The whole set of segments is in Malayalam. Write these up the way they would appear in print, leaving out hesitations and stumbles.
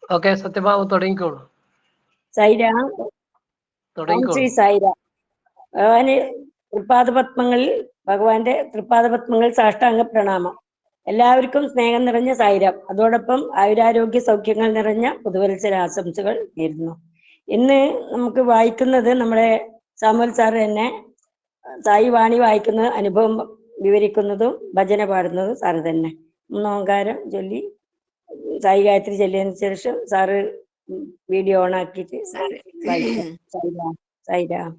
ഓക്കെ, സത്യഭാമ തുടങ്ങിക്കോളൂ. സൈരാം. ഓം ശ്രീ സായിരാം. ഭഗവാന് ഭഗവാന്റെ തൃപ്പാദപത്മങ്ങളിൽ സാഷ്ടാംഗ പ്രണാമം. എല്ലാവർക്കും സ്നേഹം നിറഞ്ഞ സായിരാം. അതോടൊപ്പം ആയുരാരോഗ്യ സൗഖ്യങ്ങൾ നിറഞ്ഞ പുതുവത്സര ആശംസകൾ നേരുന്നു. ഇന്ന് നമുക്ക് വായിക്കുന്നത് നമ്മുടെ സാമുവൽ സാറ് തന്നെ സായി വാണി വായിക്കുന്ന അനുഭവം വിവരിക്കുന്നതും ഭജന പാടുന്നതും സാറ് തന്നെ. മൂന്നോങ്കാരം ചൊല്ലി സായി ഗായത്രി ചൊല്ലിയതിനു ശേഷം സാറ് വീഡിയോ ഓൺ ആക്കിയിട്ട് വായിക്കാം. സായിരാം.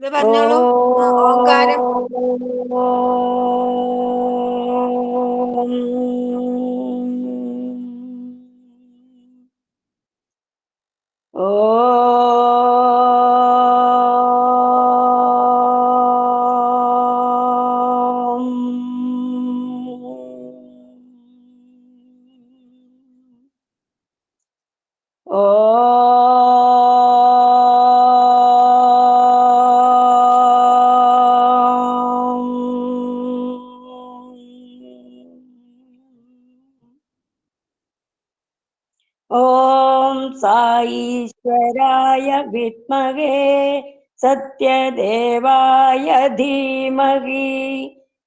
പറഞ്ഞോളൂ. ഓംകാരം. ഓം സായീശ്വരായ വിദ്മഹേ സത്യദേവായ ധീമഹി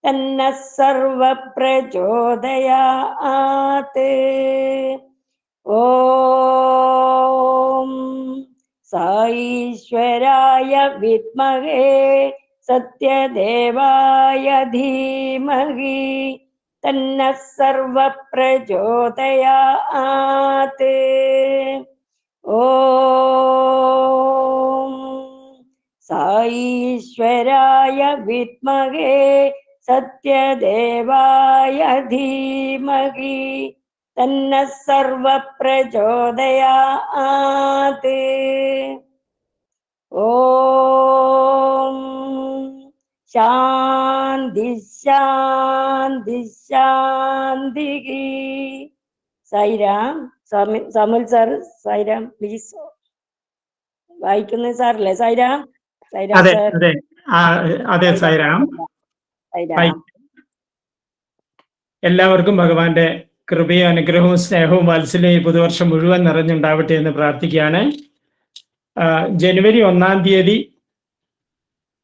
തന്നഃ സർവ പ്രചോദയാത്. ഓം സായീശ്വരായ വിദ്മഹേ സത്യദേവായ ധീമഹി തന്നഃ സർവ പ്രചോദയാത്. ഓം സായീശ്വരായ വിദ്മഹേ സത്യദേവായ ധീമഹി തന്നഃ സർവ പ്രചോദയാത്. ഓം ശാന്തി ശാന്തി ശാന്തി. Sairam. Samuel sir, Sairam please. വായിക്കുന്നത് സാറല്ലേ? സായിരാം. സായിരാം സാർ. അതെ സായിരാം. സായിരാം. എല്ലാവർക്കും ഭഗവാന്റെ കൃപയും അനുഗ്രഹവും സ്നേഹവും വാത്സല്യവും ഈ പുതുവർഷം മുഴുവൻ നിറഞ്ഞുണ്ടാവട്ടെ എന്ന് പ്രാർത്ഥിക്കുകയാണ്. ജനുവരി 1-ാം തീയതി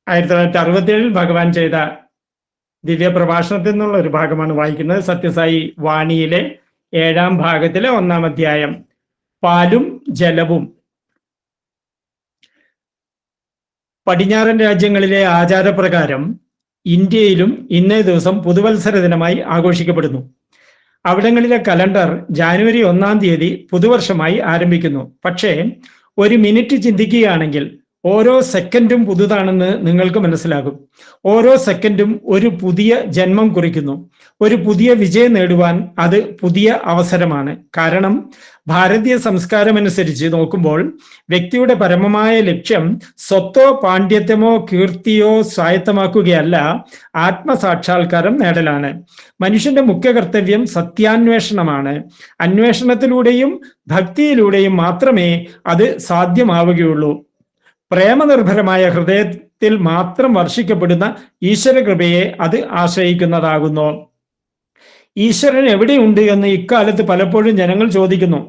1967 ഭഗവാൻ ചെയ്ത ദിവ്യ പ്രഭാഷണത്തിൽ നിന്നുള്ള ഒരു ഭാഗമാണ് വായിക്കുന്നത്. സത്യസായി വാണിയിലെ 7-ാം ഭാഗത്തിലെ 1-ാം അധ്യായം, പാലും ജലവും. പടിഞ്ഞാറൻ രാജ്യങ്ങളിലെ ആചാരപ്രകാരം ഇന്ത്യയിലും ഇന്നേ ദിവസം പുതുവത്സര ദിനമായി ആഘോഷിക്കപ്പെടുന്നു. അവിടങ്ങളിലെ കലണ്ടർ ജാനുവരി 1-ാം തീയതി പുതുവർഷമായി ആരംഭിക്കുന്നു. പക്ഷേ ഒരു മിനിറ്റ് ചിന്തിക്കുകയാണെങ്കിൽ ഓരോ സെക്കൻഡും പുതുതാണെന്ന് നിങ്ങൾക്ക് മനസ്സിലാകും. ഓരോ സെക്കൻഡും ഒരു പുതിയ ജന്മം കുറിക്കുന്നു. ഒരു പുതിയ വിജയം നേടുവാൻ അത് പുതിയ അവസരമാണ്. കാരണം ഭാരതീയ സംസ്കാരമനുസരിച്ച് നോക്കുമ്പോൾ വ്യക്തിയുടെ പരമമായ ലക്ഷ്യം സ്വത്തോ പാണ്ഡിത്യമോ കീർത്തിയോ സ്വായത്തമാക്കുകയല്ല, ആത്മസാക്ഷാത്കാരം നേടലാണ്. മനുഷ്യന്റെ മുഖ്യ കർത്തവ്യം സത്യാന്വേഷണമാണ്. അന്വേഷണത്തിലൂടെയും ഭക്തിയിലൂടെയും മാത്രമേ അത് സാധ്യമാവുകയുള്ളൂ. പ്രേമനിർഭരമായ ഹൃദയത്തിൽ മാത്രം വർഷിക്കപ്പെടുന്ന ഈശ്വരകൃപയെ അത് ആശ്രയിക്കുന്നതാകുന്നു. ഈശ്വരൻ എവിടെയുണ്ട് എന്ന് ഇക്കാലത്ത് പലപ്പോഴും ജനങ്ങൾ ചോദിക്കുന്നു.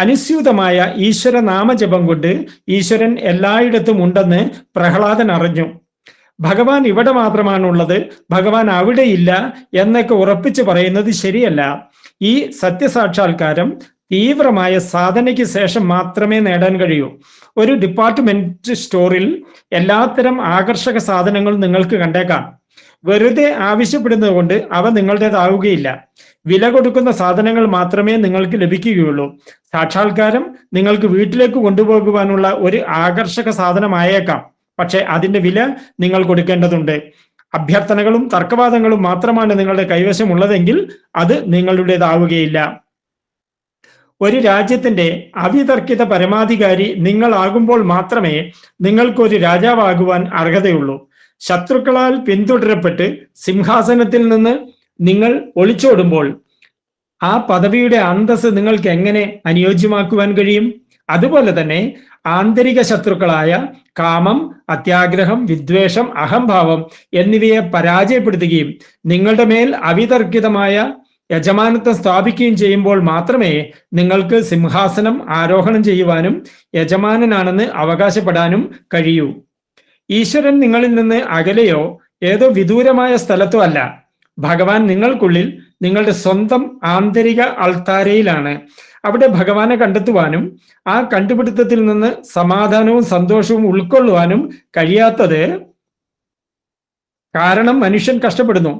അനുസ്യൂതമായ ഈശ്വര നാമജപം കൊണ്ട് ഈശ്വരൻ എല്ലായിടത്തും ഉണ്ടെന്ന് പ്രഹ്ലാദൻ അറിഞ്ഞു. ഭഗവാൻ ഇവിടെ മാത്രമാണുള്ളത്, ഭഗവാൻ അവിടെയില്ല എന്നൊക്കെ ഉറപ്പിച്ചു പറയുന്നത് ശരിയല്ല. ഈ സത്യസാക്ഷാത്കാരം തീവ്രമായ സാധനയ്ക്ക് ശേഷം മാത്രമേ നേടാൻ കഴിയൂ. ഒരു ഡിപ്പാർട്ട്മെന്റ് സ്റ്റോറിൽ എല്ലാത്തരം ആകർഷക സാധനങ്ങളും നിങ്ങൾക്ക് കണ്ടേക്കാം. വെറുതെ ആവശ്യപ്പെടുന്നത് കൊണ്ട് അവ നിങ്ങളുടേതാവുകയില്ല. വില കൊടുക്കുന്ന സാധനങ്ങൾ മാത്രമേ നിങ്ങൾക്ക് ലഭിക്കുകയുള്ളൂ. സാക്ഷാത്കാരം നിങ്ങൾക്ക് വീട്ടിലേക്ക് കൊണ്ടുപോകുവാനുള്ള ഒരു ആകർഷക സാധനമായേക്കാം, പക്ഷെ അതിന്റെ വില നിങ്ങൾ കൊടുക്കേണ്ടതുണ്ട്. അഭ്യർത്ഥനകളും തർക്കവാദങ്ങളും മാത്രമാണ് നിങ്ങളുടെ കൈവശമുള്ളതെങ്കിൽ അത് നിങ്ങളുടേതാവുകയില്ല. ഒരു രാജ്യത്തിന്റെ അവിതർക്കിത പരമാധികാരി നിങ്ങളാകുമ്പോൾ മാത്രമേ നിങ്ങൾക്കൊരു രാജാവാകുവാൻ അർഹതയുള്ളൂ. ശത്രുക്കളാൽ പിന്തുടരപ്പെട്ട് സിംഹാസനത്തിൽ നിന്ന് നിങ്ങൾ ഒളിച്ചോടുമ്പോൾ ആ പദവിയുടെ അന്തസ്സ് നിങ്ങൾക്ക് എങ്ങനെ അനുയോജ്യമാക്കുവാൻ കഴിയും? അതുപോലെ തന്നെ ആന്തരിക ശത്രുക്കളായ കാമം, അത്യാഗ്രഹം, വിദ്വേഷം, അഹംഭാവം എന്നിവയെ പരാജയപ്പെടുത്തുകയും നിങ്ങളുടെ മേൽ അവിതർക്കിതമായ യജമാനത്വം സ്ഥാപിക്കുകയും ചെയ്യുമ്പോൾ മാത്രമേ നിങ്ങൾക്ക് സിംഹാസനം ആരോഹണം ചെയ്യുവാനും യജമാനനാണെന്ന് അവകാശപ്പെടാനും കഴിയൂ. ഈശ്വരൻ നിങ്ങളിൽ നിന്ന് അകലെയോ ഏതോ വിദൂരമായ സ്ഥലത്തോ അല്ല. ഭഗവാൻ നിങ്ങൾക്കുള്ളിൽ നിങ്ങളുടെ സ്വന്തം ആന്തരിക അൾത്താരയിലാണ്. അവിടെ ഭഗവാനെ കണ്ടെത്തുവാനും ആ കണ്ടുപിടുത്തത്തിൽ നിന്ന് സമാധാനവും സന്തോഷവും ഉൾക്കൊള്ളുവാനും കഴിയാത്തത് കാരണം മനുഷ്യൻ കഷ്ടപ്പെടുന്നു.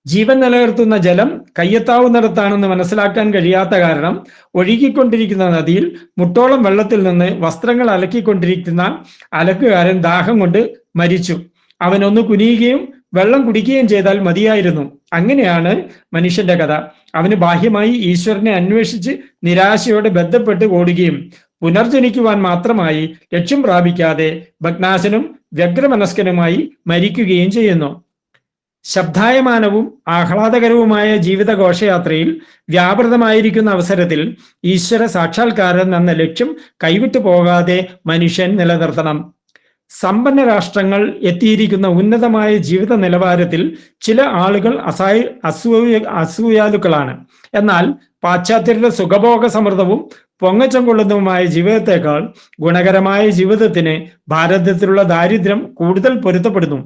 ജീവൻ നിലനിർത്തുന്ന ജലം കയ്യെത്താവുന്നിടത്താണെന്ന് മനസ്സിലാക്കാൻ കഴിയാത്ത കാരണം ഒഴുകിക്കൊണ്ടിരിക്കുന്ന നദിയിൽ മുട്ടോളം വെള്ളത്തിൽ നിന്ന് വസ്ത്രങ്ങൾ അലക്കിക്കൊണ്ടിരിക്കുന്ന അലക്കുകാരൻ ദാഹം കൊണ്ട് മരിച്ചു. അവനൊന്ന് കുനിയുകയും വെള്ളം കുടിക്കുകയും ചെയ്താൽ മതിയായിരുന്നു. അങ്ങനെയാണ് മനുഷ്യന്റെ കഥ. അവന് ബാഹ്യമായി ഈശ്വരനെ അന്വേഷിച്ച് നിരാശയോടെ ബന്ധപ്പെട്ട് ഓടുകയും പുനർജനിക്കുവാൻ മാത്രമായി ലക്ഷ്യം പ്രാപിക്കാതെ ഭഗ്നാശനും വ്യഗ്രമനസ്കനുമായി മരിക്കുകയും ചെയ്യുന്നു. ശബ്ദായമാനവും ആഹ്ലാദകരവുമായ ജീവിത ഘോഷയാത്രയിൽ വ്യാപൃതമായിരിക്കുന്ന അവസരത്തിൽ ഈശ്വര സാക്ഷാത്കാരം എന്ന ലക്ഷ്യം കൈവിട്ടു പോകാതെ മനുഷ്യൻ നിലനിർത്തണം. സമ്പന്ന രാഷ്ട്രങ്ങൾ എത്തിയിരിക്കുന്ന ഉന്നതമായ ജീവിത നിലവാരത്തിൽ ചില ആളുകൾ അസൂയാലുക്കളാണ്. എന്നാൽ പാശ്ചാത്യരുടെ സുഖഭോഗ സമൃദ്ധവും പൊങ്ങച്ചം കൊള്ളുന്നതുമായ ജീവിതത്തെക്കാൾ ഗുണകരമായ ജീവിതത്തിന് ഭാരതത്തിലുള്ള ദാരിദ്ര്യം കൂടുതൽ പൊരുത്തപ്പെടുന്നു.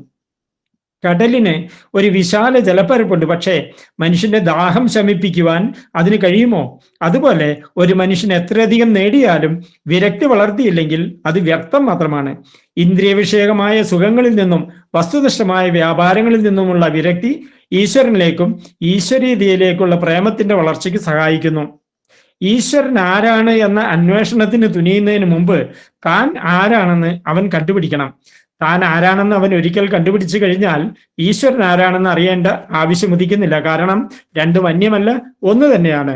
കടലിന് ഒരു വിശാല ജലപ്പരപ്പുണ്ട്, പക്ഷേ മനുഷ്യന്റെ ദാഹം ശമിപ്പിക്കുവാൻ അതിന് കഴിയുമോ? അതുപോലെ ഒരു മനുഷ്യൻ എത്രയധികം നേടിയാലും വിരക്തി വളർത്തിയില്ലെങ്കിൽ അത് വ്യർത്ഥം മാത്രമാണ്. ഇന്ദ്രിയ വിഷയകമായ സുഖങ്ങളിൽ നിന്നും വസ്തുനിഷ്ഠമായ വ്യാപാരങ്ങളിൽ നിന്നുമുള്ള വിരക്തി ഈശ്വരനിലേക്കും ഈശ്വരീയതയിലേക്കുള്ള പ്രേമത്തിന്റെ വളർച്ചയ്ക്ക് സഹായിക്കുന്നു. ഈശ്വരൻ ആരാണ് എന്ന അന്വേഷണത്തിന് തുനിയുന്നതിന് മുമ്പ് താൻ ആരാണെന്ന് അവൻ കണ്ടുപിടിക്കണം. താൻ ആരാണെന്ന് അവൻ ഒരിക്കൽ കണ്ടുപിടിച്ചു കഴിഞ്ഞാൽ ഈശ്വരൻ ആരാണെന്ന് അറിയേണ്ട ആവശ്യം ഉദിക്കുന്നില്ല. കാരണം രണ്ടും അന്യമല്ല, ഒന്ന് തന്നെയാണ്.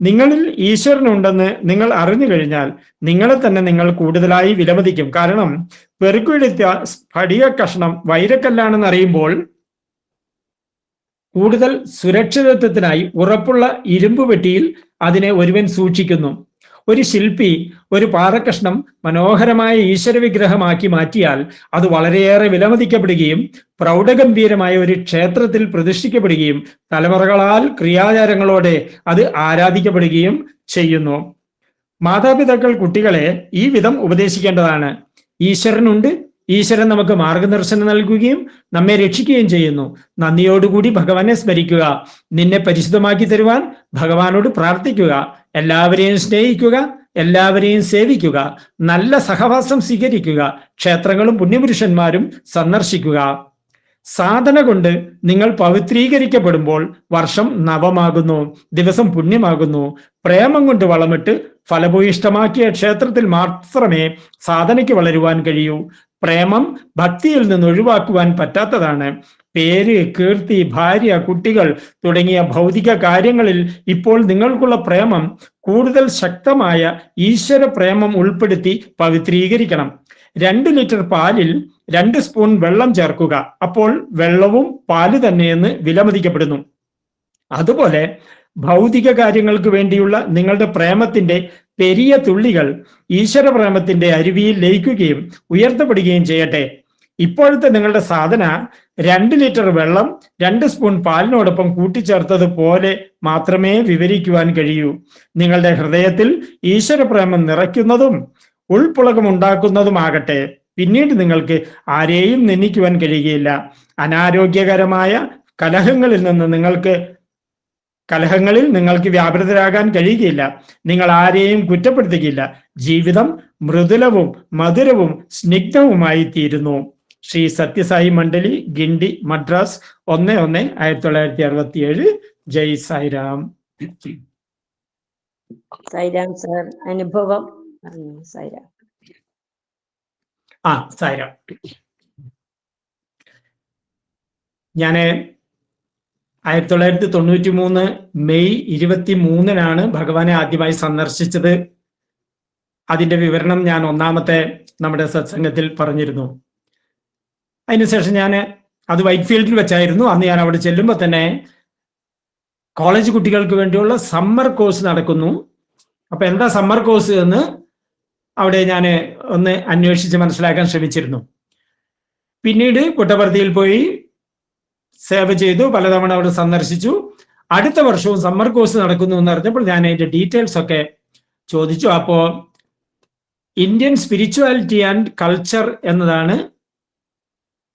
നിങ്ങളിൽ ഈശ്വരനുണ്ടെന്ന് നിങ്ങൾ അറിഞ്ഞു കഴിഞ്ഞാൽ നിങ്ങളെ തന്നെ നിങ്ങൾ കൂടുതലായി വിലമതിക്കും. കാരണം പെറുക്കിയെടുത്ത സ്ഫടിക കഷ്ണം വൈരക്കല്ലാണെന്ന് അറിയുമ്പോൾ കൂടുതൽ സുരക്ഷിതത്വത്തിനായി ഉറപ്പുള്ള ഇരുമ്പ് പെട്ടിയിൽ അതിനെ ഒരുവൻ സൂക്ഷിക്കുന്നു. ഒരു ശില്പി ഒരു പാറക്കഷ്ണം മനോഹരമായ ഈശ്വര വിഗ്രഹമാക്കി മാറ്റിയാൽ അത് വളരെയേറെ വിലമതിക്കപ്പെടുകയും പ്രൗഢഗംഭീരമായ ഒരു ക്ഷേത്രത്തിൽ പ്രതിഷ്ഠിക്കപ്പെടുകയും തലമുറകളാൽ ക്രിയാചാരങ്ങളോടെ അത് ആരാധിക്കപ്പെടുകയും ചെയ്യുന്നു. മാതാപിതാക്കൾ കുട്ടികളെ ഈ വിധം ഉപദേശിക്കേണ്ടതാണ്. ഈശ്വരനുണ്ട്, ഈശ്വരൻ നമുക്ക് മാർഗദർശനം നൽകുകയും നമ്മെ രക്ഷിക്കുകയും ചെയ്യുന്നു. നന്ദിയോടുകൂടി ഭഗവാനെ സ്മരിക്കുക. നിന്നെ പരിശുദ്ധമാക്കി തരുവാൻ ഭഗവാനോട് പ്രാർത്ഥിക്കുക. എല്ലാവരെയും സ്നേഹിക്കുക, എല്ലാവരെയും സേവിക്കുക, നല്ല സഹവാസം സ്വീകരിക്കുക, ക്ഷേത്രങ്ങളും പുണ്യപുരുഷന്മാരും സന്ദർശിക്കുക. സാധന കൊണ്ട് നിങ്ങൾ പവിത്രീകരിക്കപ്പെടുമ്പോൾ വർഷം നവമാകുന്നു, ദിവസം പുണ്യമാകുന്നു. പ്രേമം കൊണ്ട് വളമിട്ട് ഫലഭൂയിഷ്ടമാക്കിയ ക്ഷേത്രത്തിൽ മാത്രമേ സാധനയ്ക്ക് വളരുവാൻ കഴിയൂ. പ്രേമം ഭക്തിയിൽ നിന്ന് ഒഴിവാക്കുവാൻ പറ്റാത്തതാണ്. പേര്, കീർത്തി, ഭാര്യ, കുട്ടികൾ തുടങ്ങിയ ഭൗതിക കാര്യങ്ങളിൽ ഇപ്പോൾ നിങ്ങൾക്കുള്ള പ്രേമം കൂടുതൽ ശക്തമായ ഈശ്വര പ്രേമം ഉൾപ്പെടുത്തി പവിത്രീകരിക്കണം. 2 ലിറ്റർ പാലിൽ 2 സ്പൂൺ വെള്ളം ചേർക്കുക. അപ്പോൾ വെള്ളവും പാല് തന്നെയെന്ന് വിലമതിക്കപ്പെടുന്നു. അതുപോലെ ഭൗതിക കാര്യങ്ങൾക്ക് വേണ്ടിയുള്ള നിങ്ങളുടെ പ്രേമത്തിന്റെ പെരിയ തുള്ളികൾ ഈശ്വര പ്രേമത്തിന്റെ അരുവിയിൽ ലയിക്കുകയും ഉയർത്തപ്പെടുകയും ചെയ്യട്ടെ. ഇപ്പോഴത്തെ നിങ്ങളുടെ സാധന 2 ലിറ്റർ വെള്ളം 2 സ്പൂൺ പാലിനോടൊപ്പം കൂട്ടിച്ചേർത്തതുപോലെ മാത്രമേ വിവരിക്കുവാൻ കഴിയൂ. നിങ്ങളുടെ ഹൃദയത്തിൽ ഈശ്വര പ്രേമം നിറയ്ക്കുന്നതും ഉൾപ്പുളകമുണ്ടാക്കുന്നതുമാകട്ടെ. പിന്നീട് നിങ്ങൾക്ക് ആരെയും നിന്ദിക്കുവാൻ കഴിയുകയില്ല. അനാരോഗ്യകരമായ കലഹങ്ങളിൽ നിങ്ങൾക്ക് വ്യാപൃതരാകാൻ കഴിയുകയില്ല. നിങ്ങൾ ആരെയും കുറ്റപ്പെടുത്തുകയില്ല. ജീവിതം മൃദുലവും മധുരവും സ്നിഗ്ധവുമായി തീരുന്നു. ശ്രീ സത്യസായി മണ്ഡലി, ഗിണ്ടി, മദ്രാസ്, 1/1/1967. ജയ് സായിരാം. സായിരാം സർ. അനുഭവം സായിരാം. സായിരാം. ഞാന് 1993 മെയ് 23 ഭഗവാനെ ആദ്യമായി സന്ദർശിച്ചത്. അതിന്റെ വിവരണം ഞാൻ ഒന്നാമത്തെ നമ്മുടെ സത്സംഗത്തിൽ പറഞ്ഞിരുന്നു. അതിനുശേഷം അത് വൈറ്റ്ഫീൽഡിൽ വെച്ചായിരുന്നു. അന്ന് ഞാൻ അവിടെ ചെല്ലുമ്പോൾ തന്നെ കോളേജ് കുട്ടികൾക്ക് വേണ്ടിയുള്ള സമ്മർ കോഴ്സ് നടക്കുന്നു. അപ്പൊ എന്താ സമ്മർ കോഴ്സ് എന്ന് അവിടെ ഞാൻ ഒന്ന് അന്വേഷിച്ച് മനസ്സിലാക്കാൻ ശ്രമിച്ചിരുന്നു. പിന്നീട് പുട്ടപർത്തിയിൽ പോയി സേവ ചെയ്തു, പലതവണ അവിടെ സന്ദർശിച്ചു. അടുത്ത വർഷവും സമ്മർ കോഴ്സ് നടക്കുന്നു എന്ന് അറിഞ്ഞപ്പോൾ ഞാൻ അതിന്റെ ഡീറ്റെയിൽസ് ഒക്കെ ചോദിച്ചു. അപ്പോ ഇന്ത്യൻ സ്പിരിച്വാലിറ്റി ആൻഡ് കൾച്ചർ എന്നതാണ്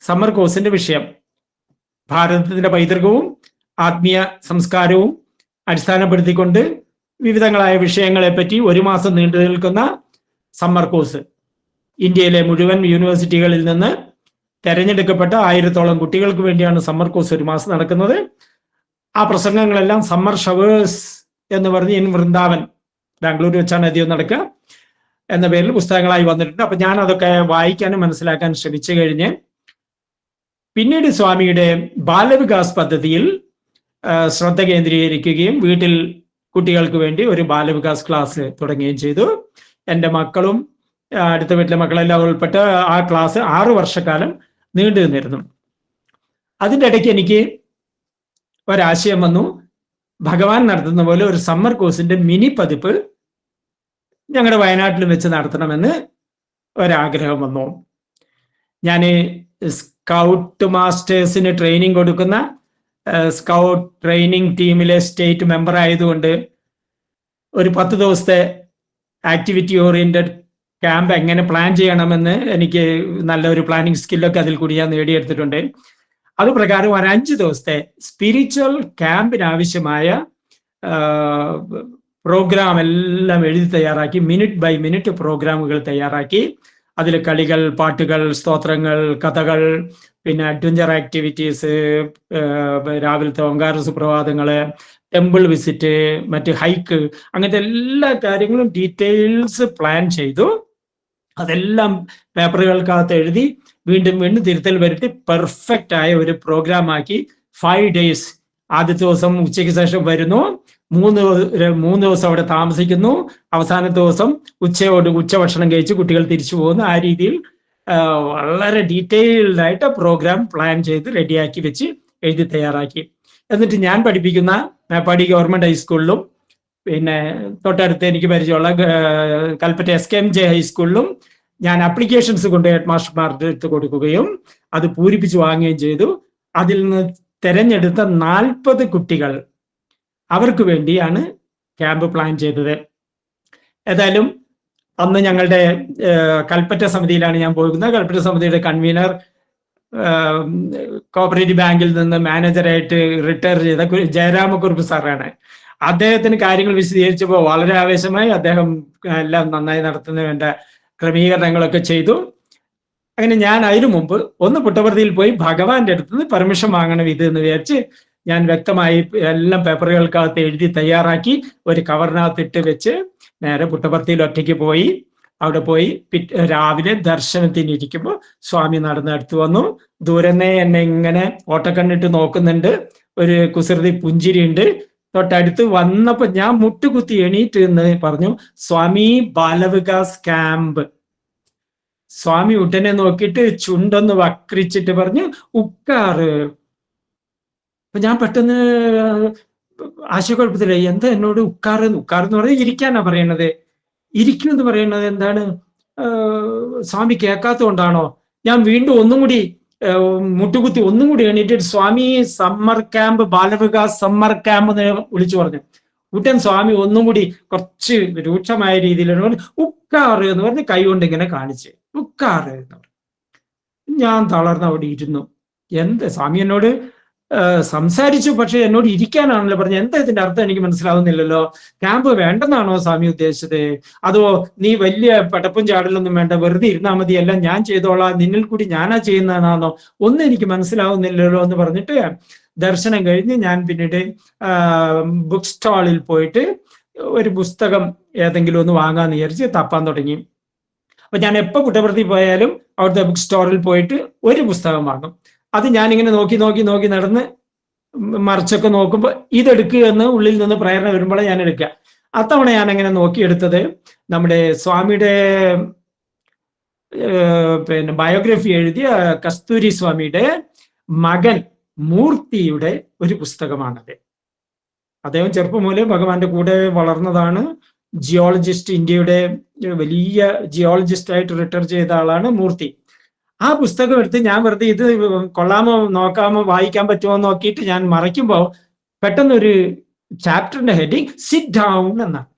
സമ്മർ കോഴ്സിന്റെ വിഷയം. ഭാരതത്തിന്റെ പൈതൃകവും ആത്മീയ സംസ്കാരവും അടിസ്ഥാനപ്പെടുത്തിക്കൊണ്ട് വിവിധങ്ങളായ വിഷയങ്ങളെ പറ്റി 1 മാസം നീണ്ടു നിൽക്കുന്ന സമ്മർ കോഴ്സ്. ഇന്ത്യയിലെ മുഴുവൻ യൂണിവേഴ്സിറ്റികളിൽ നിന്ന് തെരഞ്ഞെടുക്കപ്പെട്ട 1000-ഓളം കുട്ടികൾക്ക് വേണ്ടിയാണ് സമ്മർ കോഴ്സ് 1 മാസം നടക്കുന്നത്. ആ പ്രസംഗങ്ങളെല്ലാം സമ്മർ ഷവേഴ്സ് എന്ന് പറഞ്ഞ് ഇൻ വൃന്ദാവൻ, ബാംഗ്ലൂർ വെച്ചാണ് അധികം നടക്കുക എന്ന പേരിൽ പുസ്തകങ്ങളായി വന്നിട്ടുണ്ട്. അപ്പൊ ഞാൻ അതൊക്കെ വായിക്കാനും മനസ്സിലാക്കാൻ ശ്രമിച്ചു കഴിഞ്ഞ് പിന്നീട് സ്വാമിയുടെ ബാലവികാസ് പദ്ധതിയിൽ ശ്രദ്ധ കേന്ദ്രീകരിക്കുകയും വീട്ടിൽ കുട്ടികൾക്ക് വേണ്ടി ഒരു ബാലവികാസ് ക്ലാസ് തുടങ്ങുകയും ചെയ്തു. എൻ്റെ മക്കളും അടുത്ത വീട്ടിലെ മക്കളെല്ലാം ഉൾപ്പെട്ട് ആ ക്ലാസ് 6 വർഷക്കാലം നീണ്ടു നിന്നിരുന്നു. അതിൻ്റെ ഇടയ്ക്ക് എനിക്ക് ഒരാശയം വന്നു. ഭഗവാൻ നടത്തുന്ന പോലെ ഒരു സമ്മർ കോഴ്സിന്റെ മിനി പതിപ്പ് ഞങ്ങളുടെ വയനാട്ടിൽ വെച്ച് നടത്തണമെന്ന് ഒരാഗ്രഹം വന്നു. ഞാൻ സ്കൗട്ട് മാസ്റ്റേഴ്സിന് ട്രെയിനിങ് കൊടുക്കുന്ന സ്കൗട്ട് ട്രെയിനിങ് ടീമിലെ സ്റ്റേറ്റ് മെമ്പർ ആയതുകൊണ്ട് ഒരു 10 ദിവസത്തെ ആക്ടിവിറ്റി ഓറിയന്റഡ് ക്യാമ്പ് എങ്ങനെ പ്ലാൻ ചെയ്യണമെന്ന് എനിക്ക് നല്ലൊരു പ്ലാനിങ് സ്കില്ലൊക്കെ അതിൽ കൂടി ഞാൻ നേടിയെടുത്തിട്ടുണ്ട്. അതുപ്രകാരം ഒരു 5 ദിവസത്തെ സ്പിരിച്വൽ ക്യാമ്പിന് ആവശ്യമായ പ്രോഗ്രാം എല്ലാം എഴുതി തയ്യാറാക്കി, മിനിറ്റ് ബൈ മിനിറ്റ് പ്രോഗ്രാമുകൾ തയ്യാറാക്കി. അതിൽ കളികൾ, പാട്ടുകൾ, സ്തോത്രങ്ങൾ, കഥകൾ, പിന്നെ അഡ്വഞ്ചർ ആക്ടിവിറ്റീസ്, രാവിലത്തെ ഓങ്കാര സുപ്രഭാതങ്ങള്, ടെമ്പിൾ വിസിറ്റ്, മറ്റ് ഹൈക്ക്, അങ്ങനത്തെ എല്ലാ കാര്യങ്ങളും ഡീറ്റെയിൽസ് പ്ലാൻ ചെയ്തു. അതെല്ലാം പേപ്പറുകൾക്കകത്ത് എഴുതി വീണ്ടും വീണ്ടും തിരുത്തൽ വരുത്തി പെർഫെക്റ്റ് ആയ ഒരു പ്രോഗ്രാം ആക്കി 5 days. ആദ്യത്തെ ദിവസം ഉച്ചയ്ക്ക് ശേഷം വരുന്നു, 3 ദിവസം അവിടെ താമസിക്കുന്നു, അവസാനത്തെ ദിവസം ഉച്ചഭക്ഷണം കഴിച്ച് കുട്ടികൾ തിരിച്ചു പോകുന്നു. ആ രീതിയിൽ വളരെ ഡീറ്റെയിൽഡ് ആയിട്ട് പ്രോഗ്രാം പ്ലാൻ ചെയ്ത് റെഡിയാക്കി വെച്ച് എഴുതി തയ്യാറാക്കി. എന്നിട്ട് ഞാൻ പഠിപ്പിക്കുന്ന മേപ്പാടി ഗവൺമെന്റ് ഹൈസ്കൂളിലും പിന്നെ തൊട്ടടുത്ത് എനിക്ക് പരിചയമുള്ള കൽപ്പറ്റ SKMJ ഹൈസ്കൂളിലും ഞാൻ അപ്ലിക്കേഷൻസ് കൊണ്ട് ഹെഡ് മാസ്റ്റർമാരുടെ അടുത്ത് കൊടുക്കുകയും അത് പൂരിപ്പിച്ച് വാങ്ങുകയും ചെയ്തു. അതിൽ നിന്ന് തെരഞ്ഞെടുത്ത 40 കുട്ടികൾ, അവർക്ക് വേണ്ടിയാണ് ക്യാമ്പ് പ്ലാൻ ചെയ്തത്. ഏതായാലും അന്ന് ഞങ്ങളുടെ കൽപ്പറ്റ സമിതിയിലാണ് ഞാൻ പോകുന്നത്. കൽപ്പറ്റ സമിതിയുടെ കൺവീനർ കോഓപ്പറേറ്റീവ് ബാങ്കിൽ നിന്ന് മാനേജറായിട്ട് റിട്ടയർ ചെയ്ത ജയരാമക്കുറുപ്പ് സാറാണ്. അദ്ദേഹത്തിന് കാര്യങ്ങൾ വിശദീകരിച്ചപ്പോൾ വളരെ ആവേശമായി. അദ്ദേഹം എല്ലാം നന്നായി നടത്തുന്നതിന് വേണ്ട ക്രമീകരണങ്ങളൊക്കെ ചെയ്തു. അങ്ങനെ ഞാൻ അതിനു മുമ്പ് ഒന്ന് പുട്ടപർത്തിയിൽ പോയി ഭഗവാന്റെ അടുത്ത് നിന്ന് പെർമിഷൻ വാങ്ങണം ഇത് എന്ന് വിചാരിച്ച് ഞാൻ വ്യക്തമായി എല്ലാം പേപ്പറുകൾക്കകത്ത് എഴുതി തയ്യാറാക്കി ഒരു കവറിനകത്ത് ഇട്ട് വെച്ച് നേരെ പുട്ടപർത്തിയിൽ ഒറ്റയ്ക്ക് പോയി. അവിടെ പോയി രാവിലെ ദർശനത്തിനിരിക്കുമ്പോൾ സ്വാമി നടന്നെടുത്ത് വന്നു. ദൂരന്നേ എന്നെ ഇങ്ങനെ ഓട്ടക്കണ്ണിട്ട് നോക്കുന്നുണ്ട്, ഒരു കുസൃതി പുഞ്ചിരിയുണ്ട്. തൊട്ടടുത്ത് വന്നപ്പോ ഞാൻ മുട്ടുകുത്തി എണീറ്റ് എന്ന് പറഞ്ഞു, സ്വാമി ബാലവികാസ് ക്യാമ്പ്. സ്വാമി ഉടനെ നോക്കിയിട്ട് ചുണ്ടൊന്ന് വക്രിച്ചിട്ട് പറഞ്ഞു, ഉക്കാറ്. അപ്പൊ ഞാൻ പെട്ടെന്ന് ആശയക്കുഴപ്പത്തില്ല. എന്താ എന്നോട് ഉക്കാറ് എന്ന് പറഞ്ഞാൽ ഇരിക്കാനാ പറയണത്. ഇരിക്കും എന്ന് പറയുന്നത് എന്താണ്? സ്വാമി കേൾക്കാത്തതുകൊണ്ടാണോ? ഞാൻ വീണ്ടും ഒന്നും കൂടി മുട്ടുകുത്തി ഒന്നും കൂടി എണീറ്റിട്ട് സ്വാമി summer camp, Balvikas summer camp എന്ന് വിളിച്ചു പറഞ്ഞു. ഉടൻ സ്വാമി ഒന്നും കൂടി കുറച്ച് രൂക്ഷമായ രീതിയിൽ ഉക്കാറ് എന്ന് പറഞ്ഞ് കൈ കൊണ്ട് ഇങ്ങനെ കാണിച്ച് ഉക്കാറ് എന്ന് പറഞ്ഞു. ഞാൻ തളർന്ന് അവിടെ ഇരുന്നു. എന്ത് സ്വാമി എന്നോട് സംസാരിച്ചു, പക്ഷെ എന്നോട് ഇരിക്കാനാണല്ലോ പറഞ്ഞത്. എന്താ ഇതിന്റെ അർത്ഥം എനിക്ക് മനസ്സിലാവുന്നില്ലല്ലോ. ക്യാമ്പ് വേണ്ടെന്നാണോ സ്വാമി ഉദ്ദേശിച്ചത്? അതോ നീ വലിയ പടപ്പും ചാടലൊന്നും വേണ്ട, വെറുതെ ഇരുന്നാൽ മതി, എല്ലാം ഞാൻ ചെയ്തോളാം, നിന്നിൽ കൂടി ഞാനാ ചെയ്യുന്നതാണോ, ഒന്നും എനിക്ക് മനസ്സിലാവുന്നില്ലല്ലോ എന്ന് പറഞ്ഞിട്ട് ദർശനം കഴിഞ്ഞ് ഞാൻ പിന്നീട് ബുക്ക് സ്റ്റാളിൽ പോയിട്ട് ഒരു പുസ്തകം ഏതെങ്കിലും ഒന്ന് വാങ്ങാന്ന് വിചാരിച്ച് തപ്പാൻ തുടങ്ങി. അപ്പൊ ഞാൻ എപ്പോൾ പുട്ടപർത്തി പോയാലും അവിടുത്തെ ബുക്ക് സ്റ്റോറിൽ പോയിട്ട് ഒരു പുസ്തകം വാങ്ങും. അത് ഞാനിങ്ങനെ നോക്കി നടന്ന് മറിച്ചൊക്കെ നോക്കുമ്പോൾ ഇതെടുക്കുക എന്ന് ഉള്ളിൽ നിന്ന് പ്രേരണ വരുമ്പോഴേ ഞാൻ എടുക്കുക. അത്തവണ ഞാൻ അങ്ങനെ നോക്കിയെടുത്തത് നമ്മുടെ സ്വാമിയുടെ പിന്നെ ബയോഗ്രഫി എഴുതിയ കസ്തൂരി സ്വാമിയുടെ മകൻ മൂർത്തിയുടെ ഒരു പുസ്തകമാണത്. അദ്ദേഹം ചെറുപ്പം മുതലേ ഭഗവാന്റെ കൂടെ വളർന്നതാണ്. ജിയോളജിസ്റ്റ്, ഇന്ത്യയുടെ വലിയ ജിയോളജിസ്റ്റ് ആയിട്ട് റിട്ടയർ ചെയ്ത ആളാണ് മൂർത്തി. ആ പുസ്തകം എടുത്ത് ഞാൻ വെറുതെ ഇത് കൊള്ളാമോ നോക്കാമോ വായിക്കാൻ പറ്റുമോ നോക്കിയിട്ട് ഞാൻ മറയ്ക്കുമ്പോൾ പെട്ടെന്ന് ഒരു ചാപ്റ്ററിന്റെ ഹെഡിങ് സിറ്റ് ഡൗൺ എന്നാണ്.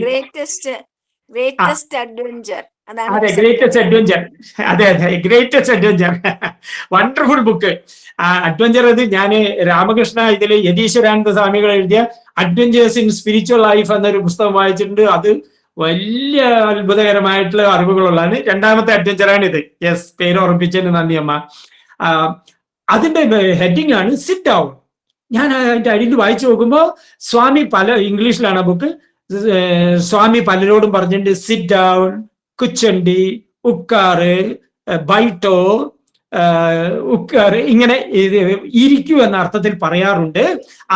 ഗ്രേറ്റസ്റ്റ് അഡ്വഞ്ചർ, അതെ, ഗ്രേറ്റസ്റ്റ് അഡ്വഞ്ചർ. അതെ, greatest adventure. Wonderful book. Adventure അത് ഞാൻ രാമകൃഷ്ണ ഇതിൽ യതീശ്വരാനന്ദ സ്വാമികൾ എഴുതിയ അഡ്വഞ്ചേഴ്സ് ഇൻ സ്പിരിച്വൽ ലൈഫ് എന്നൊരു പുസ്തകം വായിച്ചിട്ടുണ്ട്. അത് വലിയ അത്ഭുതകരമായിട്ടുള്ള അറിവുകളുള്ളതാണ്. രണ്ടാമത്തെ അഡ്വഞ്ചറാണ് ഇത്. യെസ്, പേര് ഓർമ്മിപ്പിച്ചതിന് നന്ദി അമ്മ. അതിന്റെ ഹെഡിങ് ആണ് സിറ്റ് ഡൗൺ. ഞാൻ അതിന്റെ അടിയിൽ വായിച്ചു നോക്കുമ്പോൾ സ്വാമി ഇംഗ്ലീഷിലാണ് ആ ബുക്ക്. സ്വാമി പലരോടും പറഞ്ഞിട്ടുണ്ട് സിറ്റ് ഡൗൺ, കുച്ചണ്ടി, ഉക്കാറ്, ബൈട്ടോ, ഉക്കാറ്, ഇങ്ങനെ ഇരിക്കൂ എന്ന അർത്ഥത്തിൽ പറയാറുണ്ട്.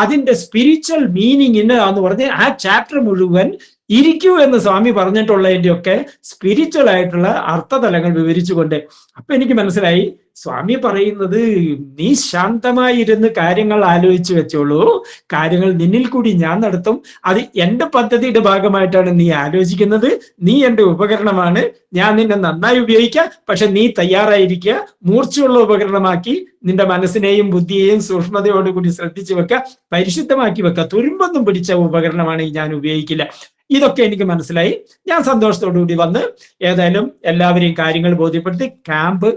അതിന്റെ സ്പിരിച്വൽ മീനിങ് എന്ന് പറഞ്ഞ് ആ ചാപ്റ്റർ മുഴുവൻ ഇരിക്കൂ എന്ന് സ്വാമി പറഞ്ഞിട്ടുള്ളതിന്റെ ഒക്കെ സ്പിരിച്വൽ ആയിട്ടുള്ള അർത്ഥതലങ്ങൾ വിവരിച്ചുകൊണ്ട്. അപ്പൊ എനിക്ക് മനസ്സിലായി, സ്വാമി പറയുന്നത് നീ ശാന്തമായിരുന്ന് കാര്യങ്ങൾ ആലോചിച്ച് വെച്ചോളൂ, കാര്യങ്ങൾ നിന്നിൽ കൂടി ഞാൻ നടത്തും. അത് എന്റെ പദ്ധതിയുടെ ഭാഗമായിട്ടാണ് നീ ആലോചിക്കുന്നത്. നീ എന്റെ ഉപകരണമാണ്, ഞാൻ നിന്നെ നന്നായി ഉപയോഗിക്കാം. പക്ഷെ നീ തയ്യാറായിരിക്കുക, മൂർച്ചയുള്ള ഉപകരണമാക്കി നിന്റെ മനസ്സിനെയും ബുദ്ധിയെയും സൂക്ഷ്മതയോടുകൂടി ശ്രദ്ധിച്ചു വെക്കുക, പരിശുദ്ധമാക്കി വെക്കുക. തുരുമ്പൊന്നും പിടിച്ച ഉപകരണമാണ് ഞാൻ ഉപയോഗിക്കില്ല. ഇതൊക്കെ എനിക്ക് മനസ്സിലായി. ഞാൻ സന്തോഷത്തോടു കൂടി വന്ന് ഏതായാലും എല്ലാവരെയും കാര്യങ്ങൾ ബോധ്യപ്പെടുത്തി ക്യാമ്പ്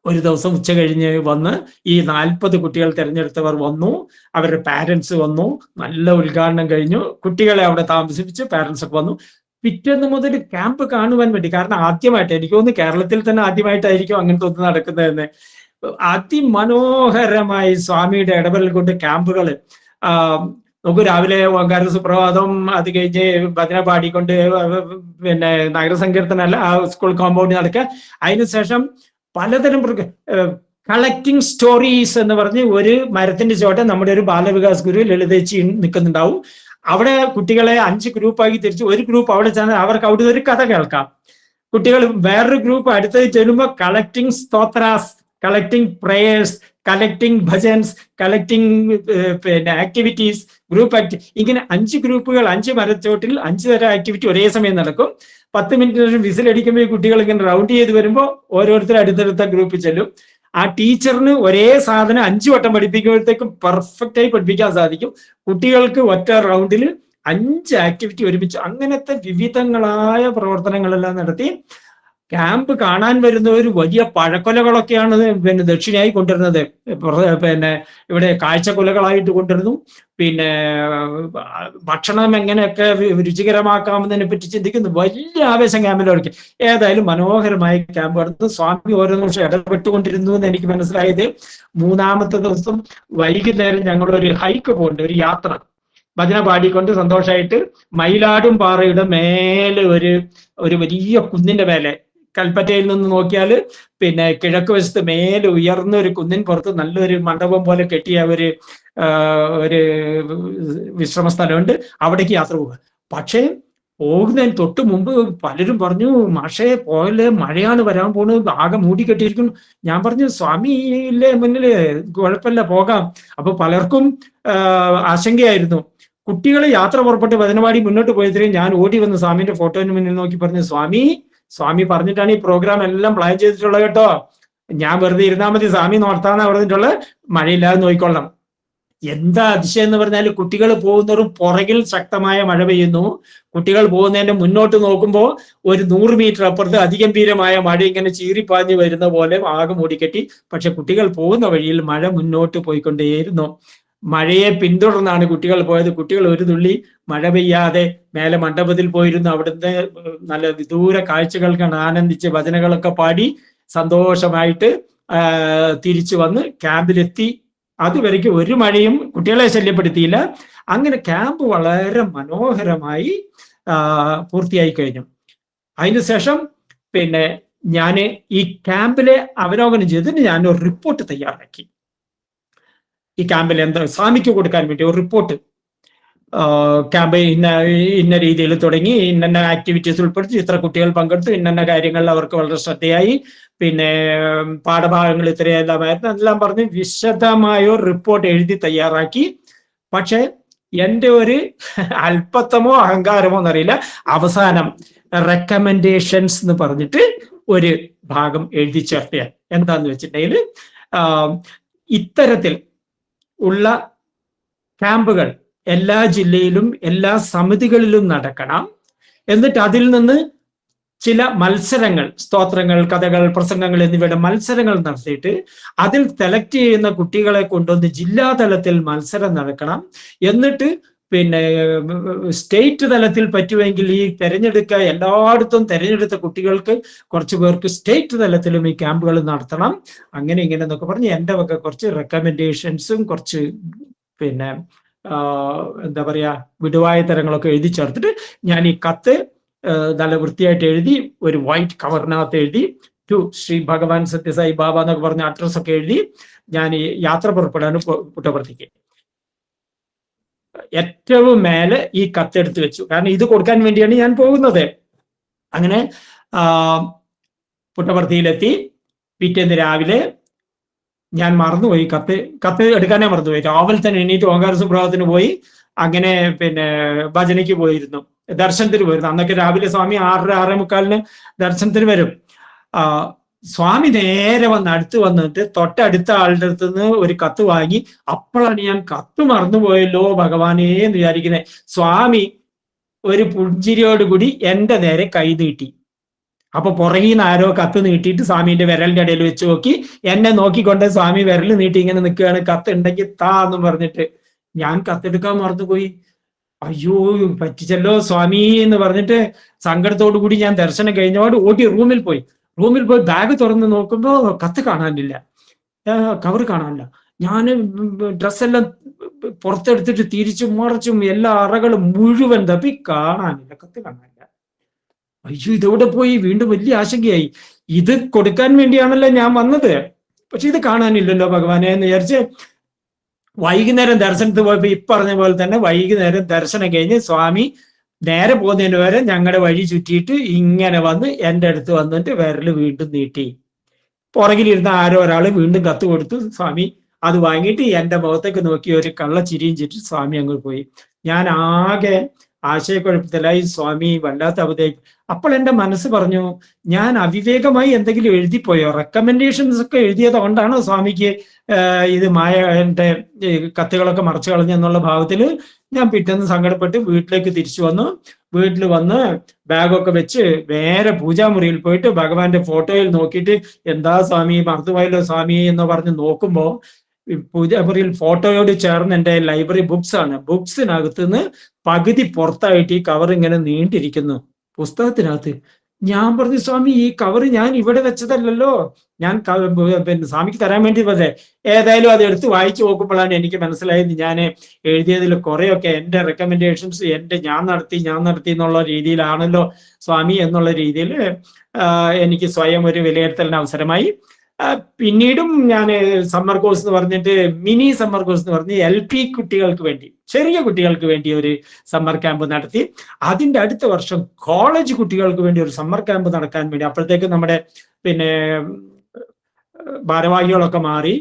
ഒരു ദിവസം ഉച്ച കഴിഞ്ഞ് വന്ന് ഈ 40 കുട്ടികൾ തിരഞ്ഞെടുത്തവർ വന്നു, അവരുടെ പാരന്റ്സ് വന്നു, നല്ല ഉദ്ഘാടനം കഴിഞ്ഞു, കുട്ടികളെ അവിടെ താമസിപ്പിച്ച് പാരന്റ്സ് ഒക്കെ വന്നു. പിറ്റേന്ന് മുതൽ ക്യാമ്പ് കാണുവാൻ വേണ്ടി, കാരണം ആദ്യമായിട്ട്, എനിക്ക് തോന്നുന്നു കേരളത്തിൽ തന്നെ ആദ്യമായിട്ടായിരിക്കും അങ്ങനത്തെ ഒന്ന് നടക്കുന്നതെന്ന്. അതിമനോഹരമായി സ്വാമിയുടെ ഇടപെടൽ കൊണ്ട് ക്യാമ്പുകൾ നമുക്ക് രാവിലെ ഓങ്കാര സുപ്രഭാതം, അത് കഴിഞ്ഞ് ഭജന പാടിക്കൊണ്ട് നഗരസങ്കീർത്തനല്ല ആ സ്കൂൾ കോമ്പൗണ്ടിൽ നടക്കുക. അതിനുശേഷം പലതരം കളക്ടിങ് സ്റ്റോറീസ് എന്ന് പറഞ്ഞ് ഒരു മരത്തിന്റെ ചോട്ടെ നമ്മുടെ ഒരു ബാലവികാസ് ഗുരു ലളിതേച്ചി നിൽക്കുന്നുണ്ടാവും. അവിടെ കുട്ടികളെ 5 ഗ്രൂപ്പാക്കി തിരിച്ച് ഒരു ഗ്രൂപ്പ് അവിടെ ചെന്നാൽ അവർക്ക് അവിടെ ഒരു കഥ കേൾക്കാം. കുട്ടികൾ വേറൊരു ഗ്രൂപ്പ് അടുത്തത് ചെല്ലുമ്പോൾ collecting stotras, collecting prayers, collecting bhajans, collecting activities, group ഇങ്ങനെ 5 ഗ്രൂപ്പുകൾ 5 മരച്ചോട്ടിൽ 5 തരം ആക്ടിവിറ്റി ഒരേ സമയം നടക്കും. 10 മിനിറ്റിന് ശേഷം വിസിലടിക്കുമ്പോൾ ഈ കുട്ടികൾ ഇങ്ങനെ റൗണ്ട് ചെയ്ത് വരുമ്പോൾ ഓരോരുത്തരും അടുത്തടുത്ത ഗ്രൂപ്പിൽ ചെല്ലും. ആ ടീച്ചറിന് ഒരേ സാധനം 5 വട്ടം പഠിപ്പിക്കുമ്പോഴത്തേക്കും പെർഫെക്റ്റ് ആയി പഠിപ്പിക്കാൻ സാധിക്കും. കുട്ടികൾക്ക് ഒറ്റ റൗണ്ടിൽ 5 ആക്ടിവിറ്റി ഒരുമിച്ച്. അങ്ങനത്തെ വിവിധങ്ങളായ പ്രവർത്തനങ്ങളെല്ലാം നടത്തി. ക്യാമ്പ് കാണാൻ വരുന്നവർ വലിയ പഴക്കൊലകളൊക്കെയാണ് ദക്ഷിണയായി കൊണ്ടുവരുന്നത്. ഇവിടെ കാഴ്ചക്കൊലകളായിട്ട് കൊണ്ടുവരുന്നു. ഭക്ഷണം എങ്ങനെയൊക്കെ രുചികരമാക്കാമെന്നതിനെ പറ്റി ചിന്തിക്കുന്നു. വലിയ ആവേശം ക്യാമ്പിലൊക്കെ. ഏതായാലും മനോഹരമായ ക്യാമ്പ് നടന്നു. സ്വാമി ഓരോ നിമിഷം ഇടപെട്ടുകൊണ്ടിരുന്നു എന്ന് എനിക്ക് മനസ്സിലായത്. 3-ാമത്തെ ദിവസം വൈകുന്നേരം ഞങ്ങളൊരു ഹൈക്ക് പോകുന്നുണ്ട്, ഒരു യാത്ര, ഭജന പാടിക്കൊണ്ട് സന്തോഷമായിട്ട് മയിലാടും പാറയുടെ മേലെ ഒരു വലിയ കുന്നിന്റെ മേലെ, കൽപ്പറ്റയിൽ നിന്ന് നോക്കിയാൽ കിഴക്ക് വശത്ത് മേലെ ഉയർന്ന ഒരു കുന്നിൻ പുറത്ത് നല്ലൊരു മണ്ഡപം പോലെ കെട്ടിയ ഒരു വിശ്രമ സ്ഥലമുണ്ട്. അവിടേക്ക് യാത്ര പോവുക. പക്ഷേ പോകുന്നതിന് തൊട്ട് മുമ്പ് പലരും പറഞ്ഞു, മാഷേ പോയല്ലേ, മഴയാണ് വരാൻ പോകുന്നത്, ആകെ മൂടിക്കെട്ടിയിരിക്കുന്നു. ഞാൻ പറഞ്ഞു, സ്വാമിയില്ലേ മുന്നില്, കുഴപ്പമില്ല പോകാം. അപ്പൊ പലർക്കും ആശങ്കയായിരുന്നു. കുട്ടികൾ യാത്ര പുറപ്പെട്ട് ഭജനപാടി മുന്നോട്ട് പോയതിന് ഞാൻ ഓടി വന്ന് സ്വാമിന്റെ ഫോട്ടോന് മുന്നിൽ നോക്കി പറഞ്ഞു, സ്വാമി പറഞ്ഞിട്ടാണ് ഈ പ്രോഗ്രാം എല്ലാം പ്ലാൻ ചെയ്തിട്ടുള്ളത് കേട്ടോ, ഞാൻ വെറുതെ ഇരുന്നാൽ മതി, സ്വാമി നോർത്താന്നാ പറഞ്ഞിട്ടുള്ളത്, മഴയില്ലാതെ നോക്കിക്കൊള്ളാം. എന്താ അതിശയം എന്ന് പറഞ്ഞാൽ കുട്ടികൾ പോകുന്നവരും പുറകിൽ ശക്തമായ മഴ പെയ്യുന്നു. കുട്ടികൾ പോകുന്നതിന്റെ മുന്നോട്ട് നോക്കുമ്പോൾ ഒരു 100 മീറ്റർ അപ്പുറത്ത് അതിഗംഭീരമായ മഴ ഇങ്ങനെ ചീറിപ്പാഞ്ഞു വരുന്ന പോലെ ആകെ മൂടിക്കെട്ടി. പക്ഷെ കുട്ടികൾ പോകുന്ന വഴിയിൽ മഴ മുന്നോട്ട് പോയിക്കൊണ്ടേയിരുന്നു. മഴയെ പിന്തുടർന്നാണ് കുട്ടികൾ പോയത്. കുട്ടികൾ ഒരു തുള്ളി മഴ പെയ്യാതെ മേലെ മണ്ഡപത്തിൽ പോയിരുന്നു. അവിടുത്തെ നല്ല വിദൂര കാഴ്ചകൾ കണ്ട് ആനന്ദിച്ച് ഭജനകളൊക്കെ പാടി സന്തോഷമായിട്ട് തിരിച്ചു വന്ന് ക്യാമ്പിലെത്തി. അതുവരയ്ക്ക് ഒരു മഴയും കുട്ടികളെ ശല്യപ്പെടുത്തിയില്ല. അങ്ങനെ ക്യാമ്പ് വളരെ മനോഹരമായി പൂർത്തിയായി കഴിഞ്ഞു. അതിനുശേഷം ഞാൻ ഈ ക്യാമ്പിലെ അവലോകനം ചെയ്തിട്ട് ഞാനൊരു റിപ്പോർട്ട് തയ്യാറാക്കി. ഈ ക്യാമ്പിൽ എന്താ സ്വാമിക്ക് കൊടുക്കാൻ വേണ്ടി ഒരു റിപ്പോർട്ട്. ക്യാമ്പ് ഇന്ന രീതിയിൽ തുടങ്ങി, ഇന്ന ആക്ടിവിറ്റീസ് ഉൾപ്പെടുത്തി, ഇത്ര കുട്ടികൾ പങ്കെടുത്തു, ഇന്ന കാര്യങ്ങളിൽ അവർക്ക് വളരെ ശ്രദ്ധയായി, പാഠഭാഗങ്ങൾ ഇത്രയെല്ലാമായിരുന്നു, എല്ലാം പറഞ്ഞ് വിശദമായ ഒരു റിപ്പോർട്ട് എഴുതി തയ്യാറാക്കി. പക്ഷെ എൻ്റെ ഒരു അല്പത്തമോ അഹങ്കാരമോ എന്നറിയില്ല, അവസാനം റെക്കമെൻഡേഷൻസ് എന്ന് പറഞ്ഞിട്ട് ഒരു ഭാഗം എഴുതി ചേർത്തയാൽ എന്താന്ന് വെച്ചിട്ടുണ്ടെങ്കിൽ ഇത്തരത്തിൽ ഉള്ള ക്യാമ്പുകൾ എല്ലാ ജില്ലയിലും എല്ലാ സമിതികളിലും നടക്കണം. എന്നിട്ട് അതിൽ നിന്ന് ചില മത്സരങ്ങൾ, സ്തോത്രങ്ങൾ, കഥകൾ, പ്രസംഗങ്ങൾ എന്നിവയുടെ മത്സരങ്ങൾ നടത്തിയിട്ട് അതിൽ സെലക്ട് ചെയ്യുന്ന കുട്ടികളെ കൊണ്ടുവന്ന് ജില്ലാതലത്തിൽ മത്സരം നടക്കണം. എന്നിട്ട് പിന്നെ സ്റ്റേറ്റ് തലത്തിൽ പറ്റുമെങ്കിൽ ഈ എല്ലായിടത്തും തെരഞ്ഞെടുത്ത കുട്ടികൾക്ക് കുറച്ച് പേർക്ക് സ്റ്റേറ്റ് തലത്തിലും ഈ ക്യാമ്പുകൾ നടത്തണം. അങ്ങനെ ഇങ്ങനെ എന്നൊക്കെ പറഞ്ഞ് എൻ്റെ വക കുറച്ച് റെക്കമെൻഡേഷൻസും കുറച്ച് പിന്നെ എന്താ പറയാ വിടുവായ തരങ്ങളൊക്കെ എഴുതി ചേർത്തിട്ട് ഞാൻ ഈ കത്ത് നല്ല വൃത്തിയായിട്ട് എഴുതി ഒരു വൈറ്റ് കവറിനകത്ത് എഴുതി ടു ശ്രീ ഭഗവാൻ സത്യസായി ബാബ എന്നൊക്കെ പറഞ്ഞ അഡ്രസ് ഒക്കെ എഴുതി ഞാൻ ഈ യാത്ര പുറപ്പെടാൻ പുട്ടപർത്തിക്ക് ഏറ്റവും മേലെ ഈ കത്തെടുത്ത് വെച്ചു. കാരണം ഇത് കൊടുക്കാൻ വേണ്ടിയാണ് ഞാൻ പോകുന്നത്. അങ്ങനെ പുട്ടപർത്തിയിലെത്തി. പിറ്റേന്ന് രാവിലെ ഞാൻ മറന്നുപോയി, കത്ത് എടുക്കാനേ മറന്നുപോയി. രാവിലെ തന്നെ എണീറ്റ് ഓങ്കാര സുപ്രഭാതത്തിന് പോയി. അങ്ങനെ പിന്നെ ഭജനയ്ക്ക് പോയിരുന്നു, ദർശനത്തിന് പോയിരുന്നു. അന്നൊക്കെ രാവിലെ സ്വാമി 6:30, 6:45 ദർശനത്തിന് വരും. സ്വാമി നേരെ അടുത്ത് വന്നിട്ട് തൊട്ടടുത്ത ആളുടെ അടുത്ത് നിന്ന് ഒരു കത്ത് വാങ്ങി. അപ്പോഴാണ് ഞാൻ കത്ത് മറന്നുപോയല്ലോ ഭഗവാനേ എന്ന് വിചാരിക്കുന്നത്. സ്വാമി ഒരു പുഞ്ചിരിയോടുകൂടി എൻ്റെ നേരെ കൈ നീട്ടി. അപ്പൊ പുറകിൽ നിന്ന് ആരോ കത്ത് നീട്ടിയിട്ട് സ്വാമിന്റെ വിരലിന്റെ ഇടയിൽ വെച്ച് നോക്കി. എന്നെ നോക്കിക്കൊണ്ട് സ്വാമി വിരൽ നീട്ടി ഇങ്ങനെ നിൽക്കുകയാണ്. കത്ത് ഉണ്ടെങ്കിൽ താ എന്ന് പറഞ്ഞിട്ട് ഞാൻ കത്തെടുക്കാൻ മറന്നുപോയി. അയ്യോ പറ്റിച്ചല്ലോ സ്വാമി എന്ന് പറഞ്ഞിട്ട് സങ്കടത്തോടു കൂടി ഞാൻ ദർശനം കഴിഞ്ഞപാട് ഓടി റൂമിൽ പോയി ബാഗ് തുറന്ന് നോക്കുമ്പോ കത്ത് കാണാനില്ല, കവർ കാണാനില്ല. ഞാൻ ഡ്രസ്സെല്ലാം പുറത്തെടുത്തിട്ട് തിരിച്ചും മറിച്ചും എല്ലാ അറകളും മുഴുവൻ തപ്പി കാണാനില്ല, കത്ത് കാണാനില്ല. അയ്യോ ഇതെവിടെ പോയി? വീണ്ടും വലിയ ആശങ്കയായി. ഇത് കൊടുക്കാൻ വേണ്ടിയാണല്ലോ ഞാൻ വന്നത്, പക്ഷെ ഇത് കാണാനില്ലല്ലോ ഭഗവാനെ എന്ന് വിചാരിച്ച് വൈകുന്നേരം ദർശനത്തിന് പോയപ്പോ പറഞ്ഞ പോലെ തന്നെ വൈകുന്നേരം ദർശനം കഴിഞ്ഞ് സ്വാമി നേരെ പോകുന്നതിന് വരെ ഞങ്ങളുടെ വഴി ചുറ്റിയിട്ട് ഇങ്ങനെ വന്ന് എൻ്റെ അടുത്ത് വന്നിട്ട് വിരല് വീണ്ടും നീട്ടി. പുറകിലിരുന്ന ആരോ ഒരാള് വീണ്ടും കത്ത് കൊടുത്തു. സ്വാമി അത് വാങ്ങിയിട്ട് എൻ്റെ മുഖത്തേക്ക് നോക്കി ഒരു കള്ള ചിരിയും ചിരിച്ച് സ്വാമി അങ്ങോട്ട് പോയി. ഞാൻ ആകെ ആശയക്കുഴപ്പത്തിലായി. സ്വാമി വല്ലാത്ത അവതരിക്കും. അപ്പോൾ എൻ്റെ മനസ്സ് പറഞ്ഞു, ഞാൻ അവിവേകമായി എന്തെങ്കിലും എഴുതിപ്പോയോ? റെക്കമെൻഡേഷൻസ് ഒക്കെ എഴുതിയത് കൊണ്ടാണോ സ്വാമിക്ക് ഇത് എൻ്റെ കത്തുകളൊക്കെ മറച്ചു കളഞ്ഞെന്നുള്ള ഭാവത്തിൽ ഞാൻ പിറ്റേന്ന് സങ്കടപ്പെട്ട് വീട്ടിലേക്ക് തിരിച്ചു വന്നു. വീട്ടിൽ വന്ന് ബാഗൊക്കെ വെച്ച് നേരെ പൂജാമുറിയിൽ പോയിട്ട് ഭഗവാന്റെ ഫോട്ടോയിൽ നോക്കിയിട്ട് എന്താ സ്വാമി മറന്നുപോയല്ലോ സ്വാമി എന്ന് പറഞ്ഞ് നോക്കുമ്പോ പൂജാമുറിയിൽ ഫോട്ടോയോട് ചേർന്ന് എൻ്റെ ലൈബ്രറി ബുക്സ് ആണ്. ബുക്സിനകത്ത് നിന്ന് പകുതി പുറത്തായിട്ട് ഈ കവർ ഇങ്ങനെ നീണ്ടിരിക്കുന്നു പുസ്തകത്തിനകത്ത്. ഞാൻ പറഞ്ഞു സ്വാമി ഈ കവർ ഞാൻ ഇവിടെ വെച്ചതല്ലല്ലോ, ഞാൻ പിന്നെ സ്വാമിക്ക് തരാൻ വേണ്ടി പറഞ്ഞേ. ഏതായാലും അത് എടുത്ത് വായിച്ചു നോക്കുമ്പോഴാണ് എനിക്ക് മനസ്സിലായത് ഞാൻ എഴുതിയതിൽ കുറെയൊക്കെ എൻ്റെ റെക്കമെൻഡേഷൻസ് ഞാൻ നടത്തി എന്നുള്ള രീതിയിലാണല്ലോ സ്വാമി എന്നുള്ള രീതിയിൽ എനിക്ക് സ്വയം ഒരു വിലയിരുത്തലിന് അവസരമായി. പിന്നീടും ഞാൻ സമ്മർ കോഴ്സ് എന്ന് പറഞ്ഞിട്ട് മിനി സമ്മർ കോഴ്സ് എന്ന് പറഞ്ഞ് LP കുട്ടികൾക്ക് വേണ്ടി, ചെറിയ കുട്ടികൾക്ക് വേണ്ടി ഒരു സമ്മർ ക്യാമ്പ് നടത്തി. അതിന്റെ അടുത്ത വർഷം കോളേജ് കുട്ടികൾക്ക് വേണ്ടി ഒരു സമ്മർ ക്യാമ്പ് നടക്കാൻ വേണ്ടി അപ്പോഴത്തേക്ക് നമ്മുടെ പിന്നെ ഭാരവാഹികളൊക്കെ മാറി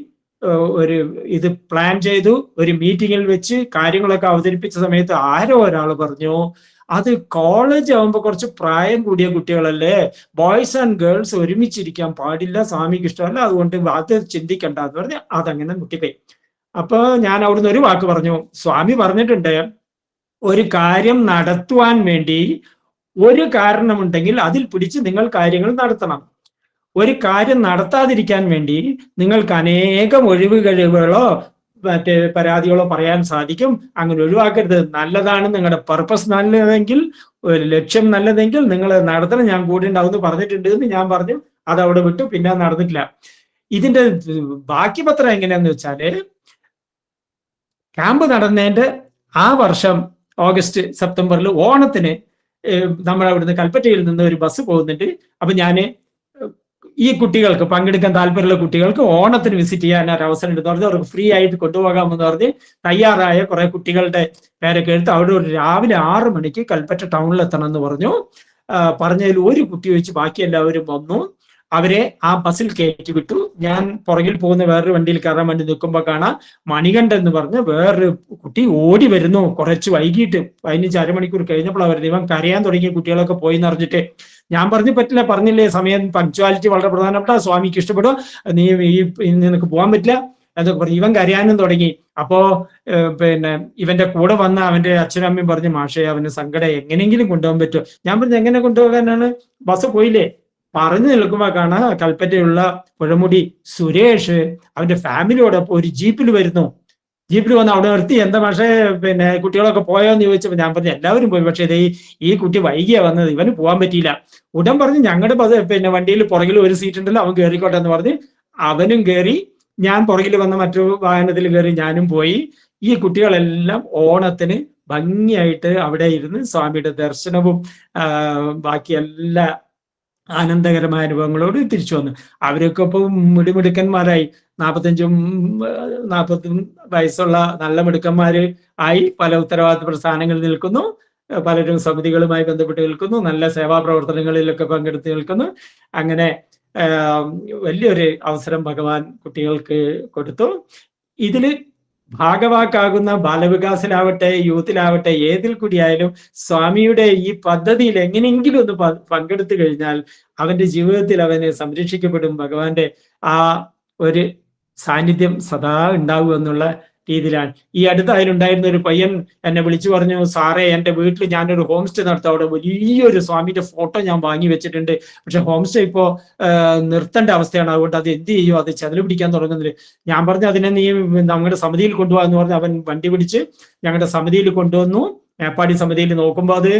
ഒരു ഇത് പ്ലാൻ ചെയ്തു. ഒരു മീറ്റിങ്ങിൽ വെച്ച് കാര്യങ്ങളൊക്കെ അവതരിപ്പിച്ച സമയത്ത് ആരോ ഒരാൾ പറഞ്ഞു, അത് കോളേജ് ആവുമ്പോൾ കുറച്ച് പ്രായം കൂടിയ കുട്ടികളല്ലേ, ബോയ്സ് ആൻഡ് ഗേൾസ് ഒരുമിച്ചിരിക്കാൻ പാടില്ല, സ്വാമിക്ക് ഇഷ്ടമല്ല, അതുകൊണ്ട് അത് ചിന്തിക്കണ്ട എന്ന് പറഞ്ഞ് അതങ്ങനെ മുട്ടിപ്പോയി. അപ്പൊ ഞാൻ അവിടുന്ന് ഒരു വാക്ക് പറഞ്ഞു, സ്വാമി പറഞ്ഞിട്ടുണ്ട് ഒരു കാര്യം നടത്തുവാൻ വേണ്ടി ഒരു കാരണമുണ്ടെങ്കിൽ അതിൽ പിടിച്ച് നിങ്ങൾ കാര്യങ്ങൾ നടത്തണം. ഒരു കാര്യം നടത്താതിരിക്കാൻ വേണ്ടി നിങ്ങൾക്ക് അനേകം ഒഴിവ് കഴിവുകളോ മറ്റേ പരാതികളോ പറയാൻ സാധിക്കും. അങ്ങനെ ഒഴിവാക്കരുത്. നല്ലതാണ് നിങ്ങളുടെ പർപ്പസ് നല്ലതെങ്കിൽ, ഒരു ലക്ഷ്യം നല്ലതെങ്കിൽ നിങ്ങൾ നടത്തണം, ഞാൻ കൂടെ ഉണ്ടാവുമെന്ന് പറഞ്ഞിട്ടുണ്ട് എന്ന് ഞാൻ പറഞ്ഞു. അത് അവിടെ വിട്ടു, പിന്നെ നടന്നിട്ടില്ല. ഇതിന്റെ ബാക്കി പത്രം എങ്ങനെയാന്ന് വെച്ചാല് ക്യാമ്പ് നടന്നതിന്റെ ആ വർഷം ഓഗസ്റ്റ് സെപ്റ്റംബറിൽ ഓണത്തിന് നമ്മുടെ അവിടുന്ന് കൽപ്പറ്റയിൽ നിന്ന് ഒരു ബസ് പോകുന്നുണ്ട്. അപ്പൊ ഞാന് ഈ കുട്ടികൾക്ക് പങ്കെടുക്കാൻ താല്പര്യമുള്ള കുട്ടികൾക്ക് ഓണത്തിന് വിസിറ്റ് ചെയ്യാൻ ഒരു അവസരം ഉണ്ടെന്ന് പറഞ്ഞ് അവർക്ക് ഫ്രീ ആയിട്ട് കൊണ്ടുപോകാമെന്ന് പറഞ്ഞ് തയ്യാറായ കുറെ കുട്ടികളുടെ പേരൊക്കെ എടുത്ത് അവിടെ ഒരു രാവിലെ 6 മണിക്ക് കൽപ്പറ്റ ടൗണിൽ എത്തണം എന്ന് പറഞ്ഞു. പറഞ്ഞതിൽ ഒരു കുട്ടി വെച്ച് ബാക്കി എല്ലാവരും വന്നു. അവരെ ആ ബസ്സിൽ കയറ്റി വിട്ടു. ഞാൻ പുറകിൽ പോകുന്ന വേറൊരു വണ്ടിയിൽ കയറാൻ വേണ്ടി നിൽക്കുമ്പോൾ കാണാം മണികണ്ഠൻ എന്ന് പറഞ്ഞ് വേറൊരു കുട്ടി ഓടി വരുന്നു. കുറച്ച് വൈകിട്ട് 15 അരമണിക്കൂർ കഴിഞ്ഞപ്പോൾ അവർ ഇവൻ കരയാൻ തുടങ്ങിയ കുട്ടികളൊക്കെ പോയി എന്ന് അറിഞ്ഞിട്ട് ഞാൻ പറഞ്ഞില്ലേ സമയം പങ്ക്ച്വാലിറ്റി വളരെ പ്രധാനപ്പെട്ട, സ്വാമിക്ക് ഇഷ്ടപ്പെടും, നീ നിനക്ക് പോകാൻ പറ്റില്ല, എന്നൊക്കെ പറഞ്ഞു. ഇവൻ കരയാനും തുടങ്ങി. അപ്പോ പിന്നെ ഇവന്റെ കൂടെ വന്ന അവന്റെ അച്ഛനും അമ്മയും പറഞ്ഞു, മാഷേ അവന് സങ്കടം എങ്ങനെയെങ്കിലും കൊണ്ടുപോകാൻ പറ്റുമോ? ഞാൻ പറഞ്ഞു, എങ്ങനെ കൊണ്ടുപോകാനാണ്, ബസ് പോയില്ലേ? പറഞ്ഞു നിൽക്കുമ്പോ കാണാ കൽപ്പറ്റയുള്ള പുഴമുടി സുരേഷ് അവന്റെ ഫാമിലിയോടൊപ്പം ഒരു ജീപ്പിൽ വരുന്നു. ജീപ്പിൽ വന്ന് അവിടെ നിർത്തി, എന്താ പക്ഷേ പിന്നെ കുട്ടികളൊക്കെ പോയോ എന്ന് ചോദിച്ചപ്പോൾ ഞാൻ പറഞ്ഞു എല്ലാവരും പോയി, പക്ഷേ ഈ കുട്ടി വൈകിയാ വന്നത്, ഇവന് പോകാൻ പറ്റിയില്ല. ഉടൻ പറഞ്ഞു ഞങ്ങളുടെ പിന്നെ വണ്ടിയിൽ പുറകിൽ ഒരു സീറ്റ് ഉണ്ടല്ലോ, അവൻ കയറിക്കോട്ടെ എന്ന് പറഞ്ഞ് അവനും കയറി. ഞാൻ പുറകിൽ വന്ന മറ്റൊരു വാഹനത്തിൽ കയറി ഞാനും പോയി. ഈ കുട്ടികളെല്ലാം ഓണത്തിന് ഭംഗിയായിട്ട് അവിടെ ഇരുന്ന് സ്വാമിയുടെ ദർശനവും ബാക്കി എല്ലാ ആനന്ദകരമായ അനുഭവങ്ങളോട് തിരിച്ചു വന്നു. അവരൊക്കെ ഇപ്പം മിടുക്കന്മാരായി, 40 വയസ്സുള്ള നല്ല മിടുക്കന്മാര് ആയി, പല ഉത്തരവാദിത്ത സ്ഥാനങ്ങളിൽ നിൽക്കുന്നു. പലരും സമിതികളുമായി ബന്ധപ്പെട്ട് നിൽക്കുന്നു, നല്ല സേവാ പ്രവർത്തനങ്ങളിലൊക്കെ പങ്കെടുത്ത് നിൽക്കുന്നു. അങ്ങനെ വലിയൊരു അവസരം ഭഗവാൻ കുട്ടികൾക്ക് കൊടുത്തു. ഇതില് ഭാഗവാക്കാകുന്ന ബാലവികാസിലാവട്ടെ, യൂത്തിലാവട്ടെ, ഏതിൽ കൂടിയായാലും സ്വാമിയുടെ ഈ പദ്ധതിയിൽ എങ്ങനെയെങ്കിലും ഒന്ന് പങ്കെടുത്തു കഴിഞ്ഞാൽ അവന്റെ ജീവിതത്തിൽ അവന് സംരക്ഷിക്കപ്പെടും. ഭഗവാന്റെ ആ ഒരു സാന്നിധ്യം സദാ ഉണ്ടാവും എന്നുള്ള രീതിയിലാണ്. ഈ അടുത്തായാലുണ്ടായിരുന്ന ഒരു പയ്യൻ എന്നെ വിളിച്ചു പറഞ്ഞു, സാറേ എൻ്റെ വീട്ടിൽ ഞാനൊരു ഹോം സ്റ്റേ നടത്താം, അവിടെ വലിയൊരു സ്വാമിയുടെ ഫോട്ടോ ഞാൻ വാങ്ങി വെച്ചിട്ടുണ്ട്, പക്ഷെ ഹോം സ്റ്റേ ഇപ്പോ നിർത്തേണ്ട അവസ്ഥയാണ്, അതുകൊണ്ട് അത് എന്ത് ചെയ്യും, അത് ചതില് പിടിക്കാൻ തുടങ്ങുന്നില്ല. ഞാൻ പറഞ്ഞു അതിനെ നീ നമ്മുടെ സമിതിയിൽ കൊണ്ടുപോകാന്ന് പറഞ്ഞ് അവൻ വണ്ടി പിടിച്ച് ഞങ്ങളുടെ സമിതിയിൽ കൊണ്ടുവന്നു. മേപ്പാടി സമിതിയിൽ നോക്കുമ്പോൾ അത്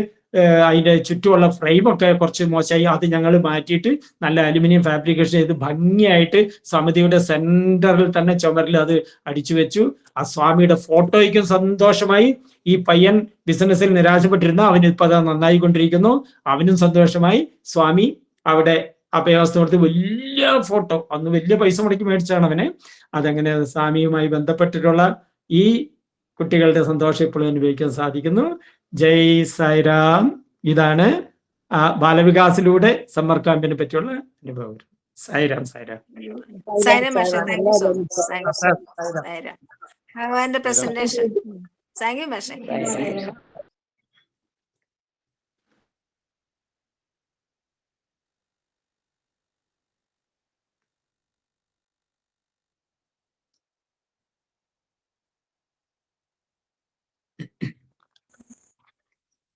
അതിന്റെ ചുറ്റുമുള്ള ഫ്രെയിമൊക്കെ കുറച്ച് മോശമായി. അത് ഞങ്ങൾ മാറ്റിയിട്ട് നല്ല അലുമിനിയം ഫാബ്രിക്കേഷൻ ചെയ്ത് ഭംഗിയായിട്ട് സമിതിയുടെ സെന്ററിൽ തന്നെ ചുമരിൽ അത് അടിച്ചു വെച്ചു. ആ സ്വാമിയുടെ ഫോട്ടോയ്ക്കും സന്തോഷമായി. ഈ പയ്യൻ ബിസിനസ്സിൽ നിരാശപ്പെട്ടിരുന്ന അവന് ഇപ്പൊ അത് നന്നായിക്കൊണ്ടിരിക്കുന്നു, അവനും സന്തോഷമായി. സ്വാമി അവിടെ അഭയാവസ്ഥ കൊടുത്ത് വലിയ ഫോട്ടോ, അന്ന് വലിയ പൈസ മുടക്കി മേടിച്ചാണ് അവനെ. അതങ്ങനെ സ്വാമിയുമായി ബന്ധപ്പെട്ടിട്ടുള്ള ഈ കുട്ടികളുടെ സന്തോഷം ഇപ്പോഴും അനുഭവിക്കാൻ സാധിക്കുന്നു. ജയ് സായിരാം. ഇതാണ് ബാലവികാസിലൂടെ സമ്മർ ക്യാമ്പിനെ പറ്റിയുള്ള അനുഭവം. സായിരാം. സായിരാം. ഭഗവാന്റെ പ്രസന്റേഷൻ. താങ്ക് യു മാഷേ.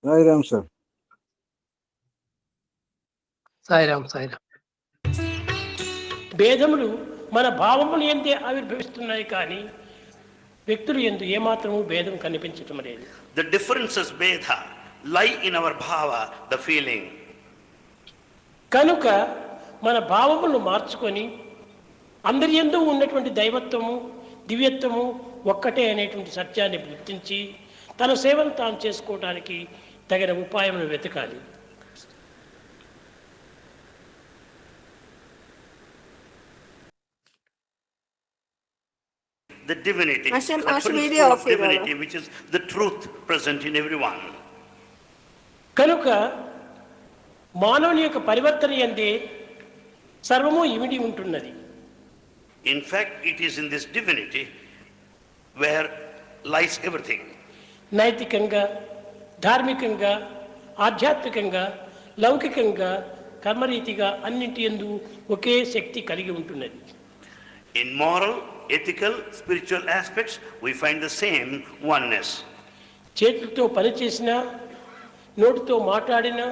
సాయిరామ్ సార్. సాయిరామ్. సాయిరామ్. భేదములు మన భావములు ఎందే ఆవిర్భవిస్తున్నాయి, కానీ వ్యక్తులు ఎందు ఏమాత్రము భేదం కనిపించటం లేదు. The differences bheda lie in our bhava, the feeling. కనుక మన భావములను మార్చుకొని అందరి యందు ఉన్నటువంటి దైవత్వము, దివ్యత్వము ఒక్కటే అనేటువంటి సత్యాన్ని గుర్తించి తన సేవను తాను చేసుకోవడానికి తగిన ఉపాయమును వెతకాలి. The divinity, the principle of divinity, which is the truth present in everyone. కనుక మానవుని యొక్క పరివర్తన యందే సర్వము ఇమిడి ఉంటున్నది. In fact, it is in this divinity where lies everything. నైతికంగా, ధార్మికంగా, ఆధ్యాత్మికంగా, లౌకికంగా, కర్మరీతిగా అన్నింటి యందు ఒకే శక్తి కలిగి ఉంటున్నది. In moral, ethical, spiritual aspects, we find the same oneness. చేతులతో పని చేసినా, నోటితో మాట్లాడినా,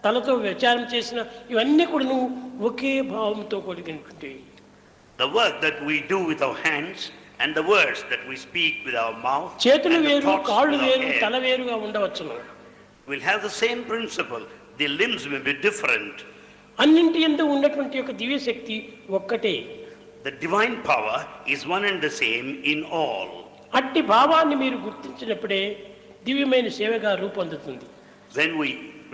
తలతో విచారం చేసినా, ఇవన్నీ కూడా ఒకే భావంతో కూడుకుంటాయి. The work that we do with our hands and the words that we speak with our mouth, చేతులు and the వేరు, thoughts కాళ్ళు with our వేరు, head తల వేరుగా ఉండవచ్చును. will have the same principle. The limbs may be different. అన్నింటి యందు ఉన్నటువంటి యొక్క దివ్య శక్తి ఒక్కటే. The divine power is one and the same in all. అట్టి భావాన్ని మీరు గుర్తించినప్పుడే దివ్యమైన సేవగా రూపొందుతుంది. When we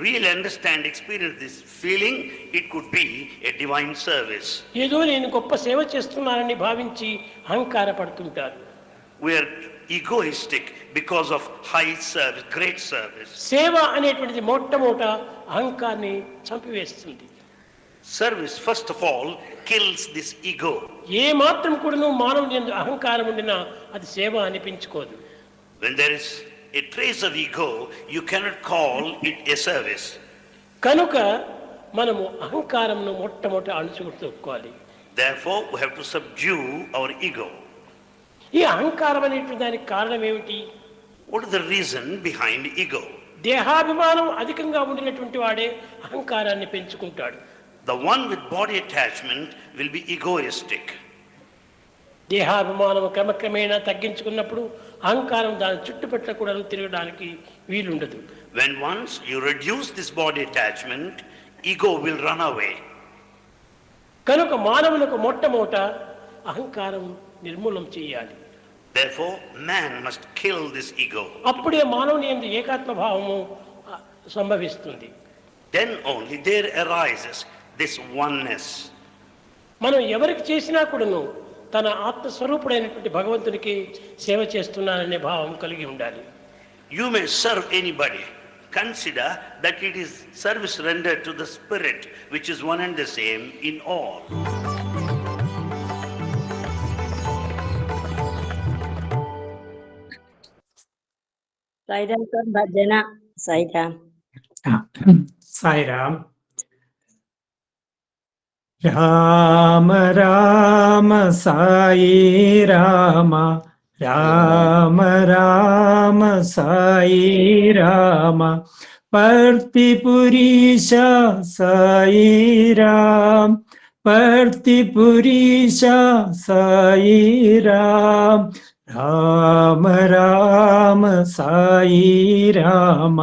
really understand, experience this feeling, it could be a divine service. ఏదో నేను గొప్ప సేవ చేస్తున్నానని భావించి అహంకార పడుతుంటారు. We are egoistic because of high service, great service. సేవ అనేటువంటిది మొట్టమొదట అహంకారాన్ని చంపివేస్తుంది. Service, first of all, kills this ego. ఏ మాత్రం కూడాను మానవుని యందు అహంకారం ఉండినా అది సేవ అనిపించుకోదు. When there is a trace of ego, you cannot call it a service. కనుక మనము అహంకారమును మొట్టమొదట అణుచుకోవాలి. Therefore, we have to subdue our ego. ఈ అహంకారం అనేటువంటి దానికి కారణం ఏమిటి? What is the reason behind ego? దేహాభిమానం అధికంగా ఉండినటువంటి వాడే అహంకారాన్ని పెంచుకుంటాడు. The one with body attachment will be egoistic. దేహాభిమానం క్రమక్రమేణా తగ్గించుకున్నప్పుడు అహంకారం దాని చుట్టుపట్ల కూడా తిరగడానికి వీలుండదు. When once you reduce this body attachment, ego will run away. కనుక మానవులకు మొట్టమొదట అహంకారం నిర్మూలం చేయాలి. Therefore, man must kill this ego. అప్పుడే మానవుని యందు ఏకాత్మ భావము సంభవిస్తుంది. Then only there arises this oneness. మనం ఎవరికి చేసినా కూడాను తన ఆత్మస్వరూపుడైనటువంటి భగవంతునికి సేవ చేస్తున్నాననే భావం కలిగి ఉండాలి. You may serve anybody. Consider that it is service rendered to the spirit which is one and the same in all. Sairam sir భజన. సాయిరామ్. సాయిరామ్. రామ రామ సాయి రామ, రామ రామ సాయి రామ, పర్తిపురీశ సాయి రామ, పర్తిపురీశ సాయి రామ, రామ రామ సాయి రామ.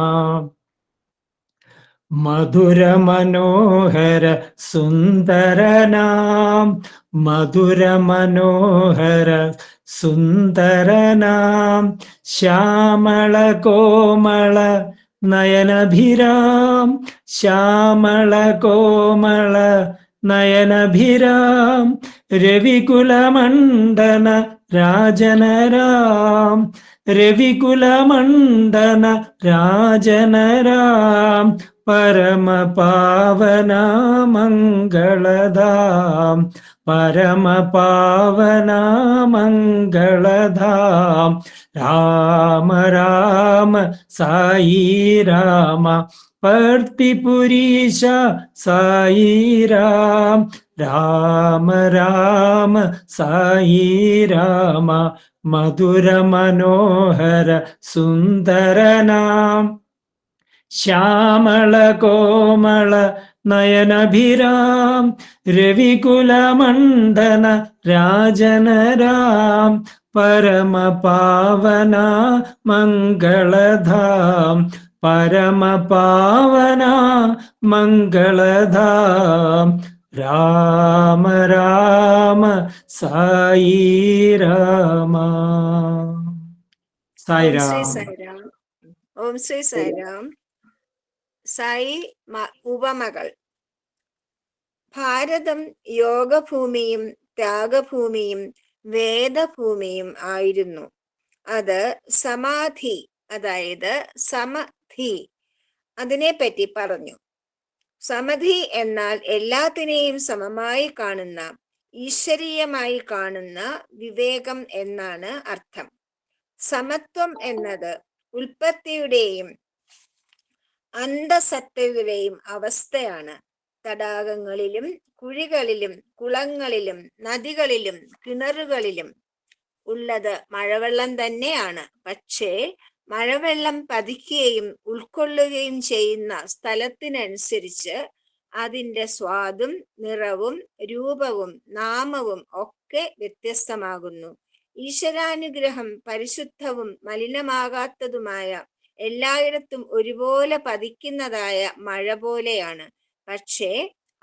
మధుర మనోహర సుందర నామ, మధుర మనోహర సుందర నామ, శ్యామళ కోమళ నయనభిరామ, శ్యామళ కోమళ నయనభిరామ, రవికుల మండన రాజన రామ, రవికుల మండన రాజన రామ, పరమ పావన మంగళధామ, పరమ పావన మంగళధామ. రామ రామ సాయి రామ, పర్తిపురీశ సాయి రామ, రామ రామ సాయి రామ, మధుర మనోహర సుందర నామ, శ్యామళ కోమళ నయనభిరామ, రవికుల మండన రాజన రామ, పరమ పావన మంగళధామ, పరమ పావన మంగళధామ. రామ రామ సాయి రామ. సాయి ఓం శ్రీ రామ. സായിരാം. ഓം ശ്രീ സായിരാം. സായി ഉപമകൾ. ഭാരതം യോഗഭൂമിയും ത്യാഗഭൂമിയും വേദഭൂമിയും ആയിരുന്നു. അത് സമാധി, അതായത് സമധി, അതിനെപ്പറ്റി പറഞ്ഞു. സമധി എന്നാൽ എല്ലാത്തിനെയും സമമായി കാണുന്ന, ഈശ്വരീയമായി കാണുന്ന വിവേകം എന്നാണ് അർത്ഥം. സമത്വം എന്നത് ഉൽപ്പത്തിയുടെയും അന്തസത്തയുടെയും അവസ്ഥയാണ്. തടാകങ്ങളിലും കുഴികളിലും കുളങ്ങളിലും നദികളിലും കിണറുകളിലും ഉള്ളത് മഴവെള്ളം തന്നെയാണ്. പക്ഷേ മഴവെള്ളം പതിക്കുകയും ഉൾക്കൊള്ളുകയും ചെയ്യുന്ന സ്ഥലത്തിനനുസരിച്ച് അതിൻ്റെ സ്വാദും നിറവും രൂപവും നാമവും ഒക്കെ വ്യത്യസ്തമാകുന്നു. ഈശ്വരാനുഗ്രഹം പരിശുദ്ധവും മലിനമാകാത്തതുമായ എല്ലായിടത്തും ഒരുപോലെ പതിക്കുന്നതായ മഴ പോലെയാണ്. പക്ഷേ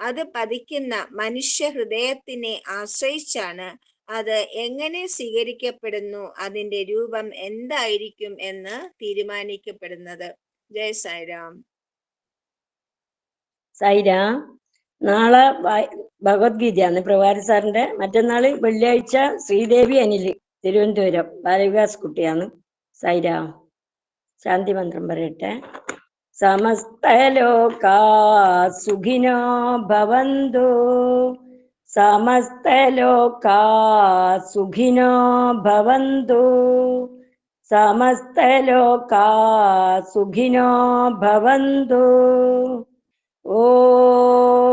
അത് പതിക്കുന്ന മനുഷ്യ ഹൃദയത്തിനെ ആശ്രയിച്ചാണ് അത് എങ്ങനെ സ്വീകരിക്കപ്പെടുന്നു, അതിൻ്റെ രൂപം എന്തായിരിക്കും എന്ന് തീരുമാനിക്കപ്പെടുന്നത്. ജയ് സായിരാം. സായിരാം. നാളെ ഭഗവത്ഗീതയാണ് പ്രഭാരി സാറിന്റെ. മറ്റന്നാള് വെള്ളിയാഴ്ച ശ്രീദേവി അനില് തിരുവനന്തപുരം ബാലവികാസ് കുട്ടിയാണ്. സായിരാം. ശാന്തി മന്ത്രം പറയട്ടെ. സമസ്തലോകാ സുഖിനോ ഭവന്തു, സമസ്തലോകാ സുഖിനോ ഭവന്തു, സമസ്തലോകാ സുഖിനോ ഭവന്തു. ഓം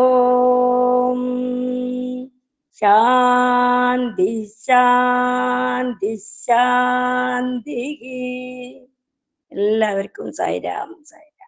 ശാന്തി ശാന്തി ശാന്തി. എല്ലാവർക്കും സായിരാം സായി.